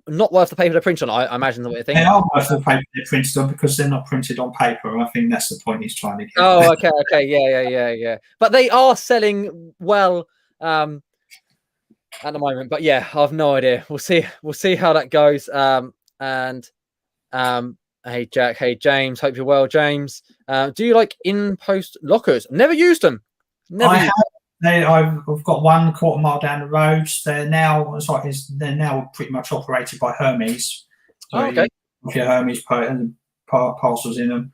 not worth the paper they're printed on. I imagine the way they think. They are worth the paper they're printed on because they're not printed on paper. I think that's the point he's trying to get. Oh, okay, yeah. But they are selling well at the moment. But yeah, I've no idea. We'll see how that goes. Hey Jack, hey James, hope you're well, James. Do you like in-post lockers? Never used them. I've got 1/4 mile down the road. They're now pretty much operated by Hermes. So okay. If your Hermes parcels in them,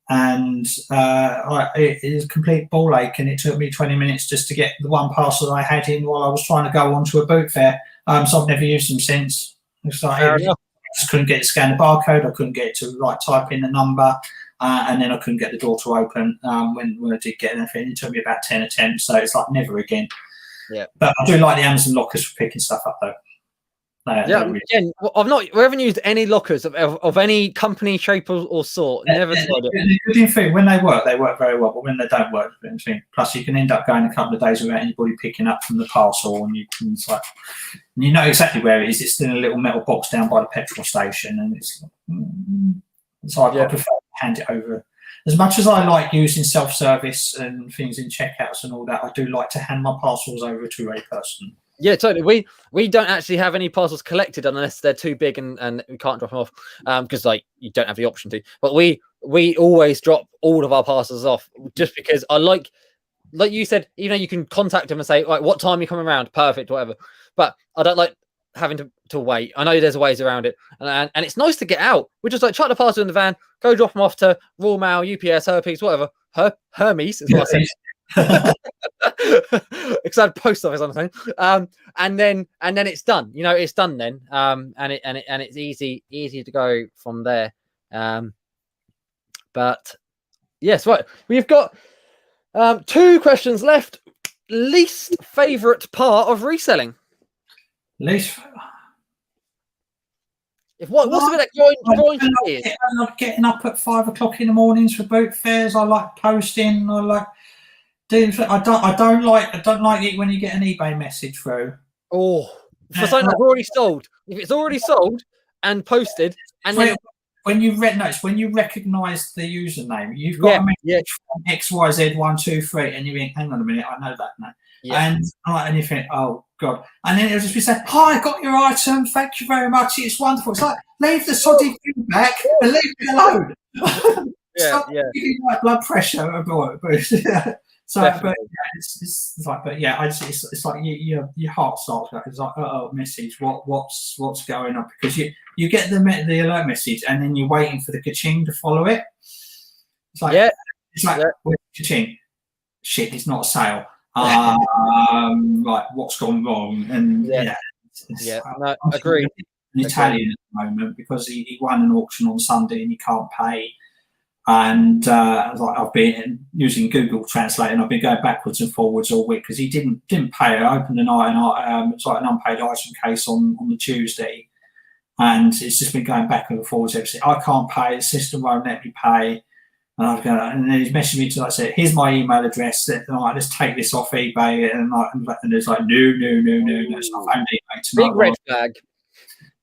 it is a complete ball ache, and it took me 20 minutes just to get the one parcel I had in while I was trying to go onto a boot fair. So I've never used them since. I just couldn't get to scan the barcode. I couldn't get it to type in the number. And then I couldn't get the door to open when I did get anything. It took me about 10 attempts, so it's like never again. Yeah. But I do like the Amazon lockers for picking stuff up, though. Again, we haven't used any lockers of any company, shape, or sort. Never tried it. The good thing, when they work very well, but when they don't work, plus you can end up going a couple of days without anybody picking up from the parcel, and you know exactly where it is. It's in a little metal box down by the petrol station, and I prefer to hand it over. As much as I like using self-service and things in checkouts and all that, I do like to hand my parcels over to a person. Yeah, totally. We don't actually have any parcels collected unless they're too big and we can't drop them off because you don't have the option to. But we always drop all of our parcels off just because I like you said, you can contact them and say, like, what time you coming around? Perfect, whatever. But I don't like having to wait. I know there's ways around it, and it's nice to get out. We just chuck the parcel in the van, go drop them off to Royal Mail, UPS, Herpes, whatever. Hermes is what I said. Because I had post office on the phone, and then it's done. It's done then, and it's easy to go from there. But yes, right. We've got 2 questions left. Least favorite part of reselling. Least. What's the bit that I like getting up at 5 o'clock in the mornings for boot fairs. I like posting. I like doing. I don't like it when you get an eBay message through. Oh, for something that's already sold. If it's already sold and posted, and then when you recognise the username, you've got a message from XYZ123, and you think, hang on a minute, I know that now. Yeah. And you think, oh God. And then it'll just be saying, hi, I got your item, thank you very much, it's wonderful. It's like, leave the soddy thing back and leave me alone. Stop giving my blood pressure. It's like your heart starts going. It's like, message. What's going on? Because you get the alert message, and then you're waiting for the ka-ching to follow it. It's like, ka-ching. Shit, it's not a sale. Right, what's gone wrong? And agreed. In Italian at the moment because he won an auction on Sunday and he can't pay. And I've been using Google Translate, and I've been going backwards and forwards all week because he didn't pay. I opened an item, it's like an unpaid item case on the Tuesday, and it's just been going back and forwards. Everything. I can't pay. The system won't let me pay. And and then he's messaging me to like say, here's my email address. Let's take this off eBay, and it's like no. It's not on eBay tonight. Big red flag.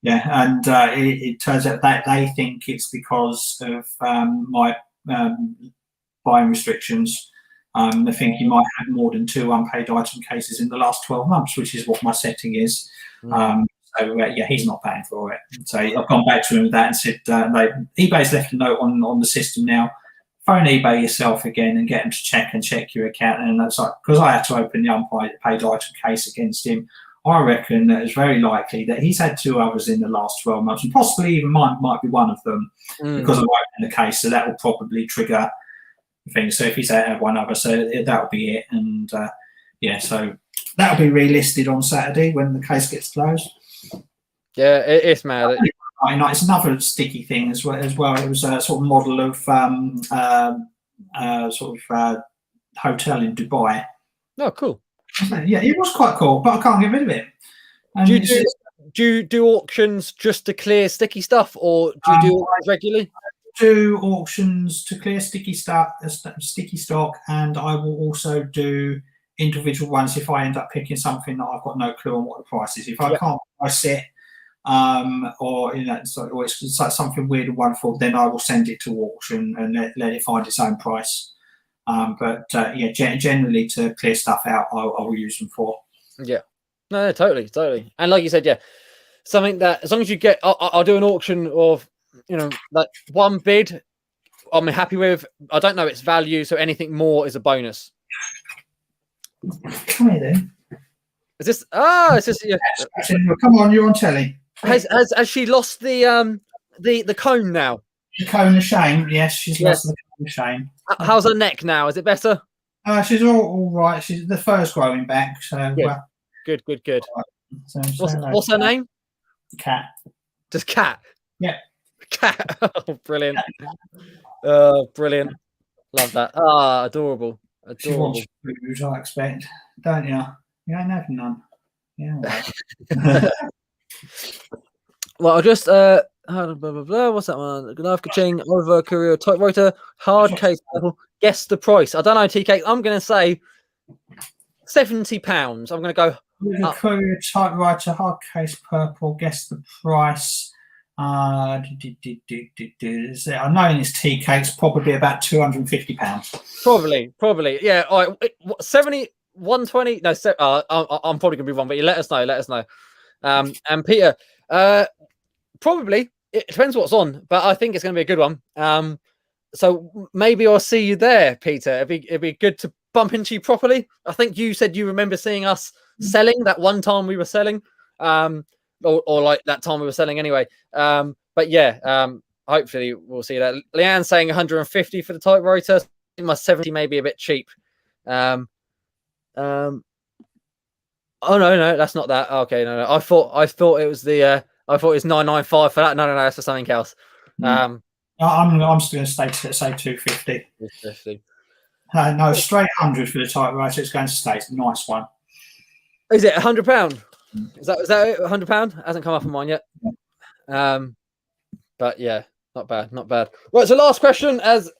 Yeah, and it turns out that they think it's because of my buying restrictions. They think you might have more than 2 unpaid item cases in the last 12 months, which is what my setting is. He's not paying for it. So I've gone back to him with that and said, eBay's left a note on the system now. Phone eBay yourself again and get them to check your account. And that's like, because I had to open the unpaid item case against him, I reckon that it's very likely that he's had 2 others in the last 12 months, and possibly even mine might be one of them because of opening the case. So that will probably trigger things. So if he's had 1 other, so that will be it. And so that will be relisted on Saturday when the case gets closed. Yeah, it's mad. It's another sticky thing as well. It was a sort of model of hotel in Dubai. Oh, cool. Yeah, it was quite cool, but I can't get rid of it. And do you do auctions just to clear sticky stuff, or do you do auctions regularly? Do auctions to clear sticky stock, and I will also do individual ones if I end up picking something that I've got no clue on what the price is. If I can't price it, or or it's like something weird and wonderful, then I will send it to auction and let it find its own price. Generally to clear stuff out, I will use them for. Yeah, no, totally. And like you said, yeah, something that as long as you get, I'll do an auction of, like one bid I'm happy with. I don't know its value, so anything more is a bonus. Come here then. Is this? Oh, it's just. Yeah. Come on, you're on telly. Has she lost the cone now? The cone of shame. Yes, she's lost the cone of shame. How's her neck now? Is it better? She's all right. The fur's growing back. So good. Right. So, what's her name? Cat. Just Cat. Yeah. Cat. Oh, brilliant. Brilliant. Love that. Ah, adorable. She wants food, I expect, don't you? You ain't having none. Yeah. Right. Well, I'll just blah, blah, blah. What's that one? Live Kaching, over Courier typewriter, hard case. Guess the price. I don't know, TK. I'm going to say £70. I'm going to go. Courier typewriter, hard case, purple. Guess the price. I know in this tea cake's probably about £250. Probably. Yeah. All right. 70, 120. No, I'm probably gonna be wrong, but you let us know. And Peter, probably it depends what's on, but I think it's gonna be a good one. So maybe I'll see you there, Peter. It'd be good to bump into you properly. I think you said you remember seeing us selling that one time we were selling. Or like that time we were selling anyway. But yeah, hopefully we'll see that. Leanne's saying 150 for the typewriter. My 70 may be a bit cheap. Oh no, that's not that. Okay, no. I thought it was the I thought it was 995 for that. No, that's for something else. I'm still going to say 250. 250. No, straight 100 for the typewriter. It's going to stay. It's a nice one. Is it £100? Is that it? £100? Hasn't come up on mine yet. But yeah, not bad. Right, so last question, as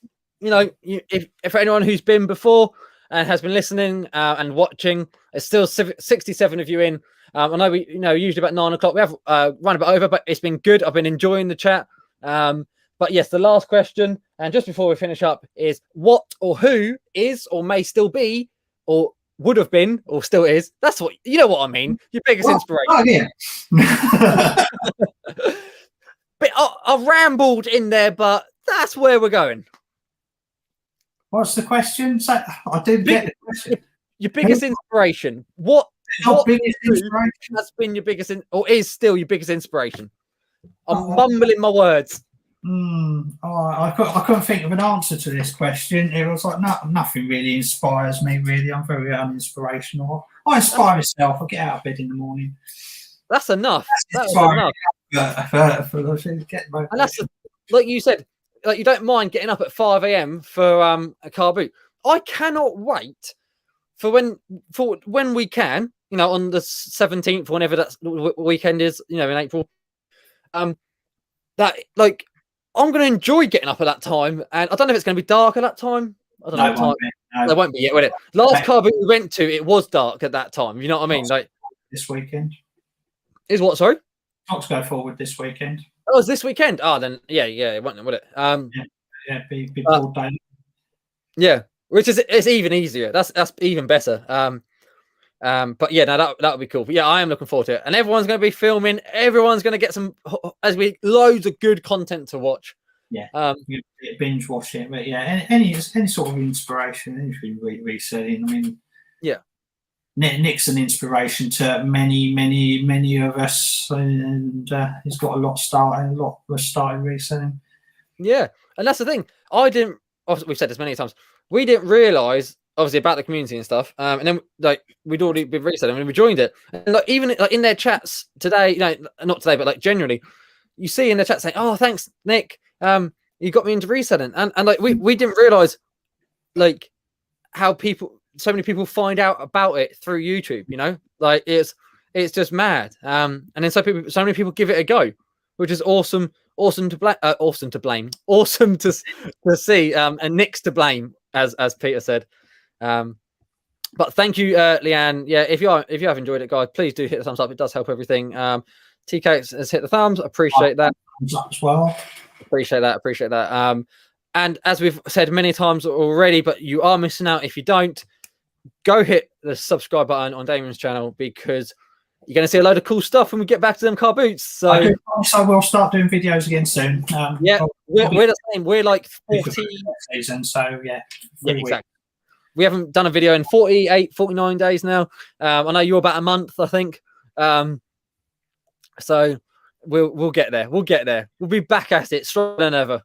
you know, if for anyone who's been before and has been listening and watching, it's still 67 of you in. I know we, usually about 9 o'clock. We have run a bit over, but it's been good. I've been enjoying the chat. But yes, the last question, and just before we finish up, is what or who is or may still be or would have been or still is, that's what you know what I mean, your biggest inspiration. Oh yeah. But I rambled in there, but that's where we're going. What's the question? So I didn't get the question. Your biggest inspiration. What biggest inspiration has been your biggest or is still your biggest inspiration? I'm mumbling my words. I couldn't think of an answer to this question. It was like nothing really inspires me. Really, I'm very uninspirational. I inspire myself. I get out of bed in the morning. That's enough. That's enough. And that's like you said, like you don't mind getting up at 5 a.m. for a car boot. I cannot wait for when we can, on the 17th, whenever that weekend is, in April. That like. I'm going to enjoy getting up at that time. And I don't know if it's going to be dark at that time. I don't know what time. No. There won't be yet, will it? Last car boot we went to, it was dark at that time. You know what I mean? Like this weekend. Is what, sorry? Talks go forward this weekend. Oh, it's this weekend? Oh, then, yeah, it won't, will it? Be broad day. Yeah, which is, it's even easier. That's even better. But yeah, no, that would be cool. But yeah, I am looking forward to it. And everyone's going to be filming. Everyone's going to get loads of good content to watch. Yeah, binge watch it. But yeah, any sort of inspiration, anything reselling. I mean, yeah, Nick's an inspiration to many of us, and he's got a lot started reselling. Yeah, and that's the thing. We've said this many times. We didn't realise. Obviously about the community and stuff, and then like we'd already been reselling and we joined it, and like even like in their chats today, not today, but like generally, you see in the chat saying, "Oh, thanks, Nick, you got me into reselling," and like we didn't realize like how so many people find out about it through YouTube. Like it's just mad, and then so many people give it a go, which is awesome to see, and Nick's to blame, as Peter said. But thank you, Leanne. Yeah, if you have enjoyed it, guys, please do hit the thumbs up. It does help everything. TK has hit the thumbs. Appreciate that. Thumbs up as well. Appreciate that. And as we've said many times already, but you are missing out if you don't, go hit the subscribe button on Damien's channel, because you're going to see a load of cool stuff when we get back to them car boots. So I will start doing videos again soon. Yeah, we're the same. We're like 40 season, so yeah, exactly. We haven't done a video in 48, 49 days now. I know you're about a month, I think. So we'll get there. We'll get there. We'll be back at it stronger than ever.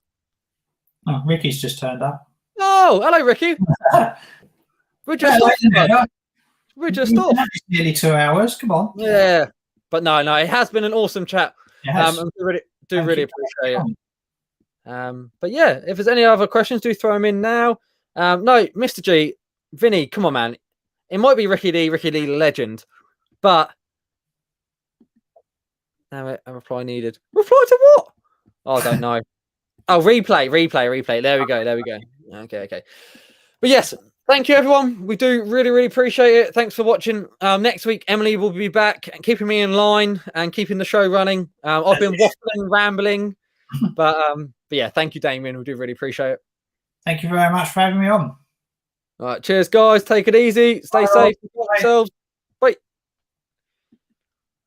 Oh, Ricky's just turned up. Oh, hello, Ricky. We're just off. We're just off. Nearly 2 hours. Come on. Yeah, but no, it has been an awesome chat. I do really appreciate it. But yeah, if there's any other questions, do throw them in now. No, Mr. G, Vinny, come on, man. It might be Ricky Lee legend, but now a reply needed. Reply to what? Oh, I don't know. Oh, replay. There we go. Okay. But yes, thank you, everyone. We do really appreciate it. Thanks for watching. Next week, Emily will be back and keeping me in line and keeping the show running. I've been waffling, rambling, but yeah, thank you, Damien. We do really appreciate it. Thank you very much for having me on. All right, cheers, guys. Take it easy. Stay safe. Yourselves.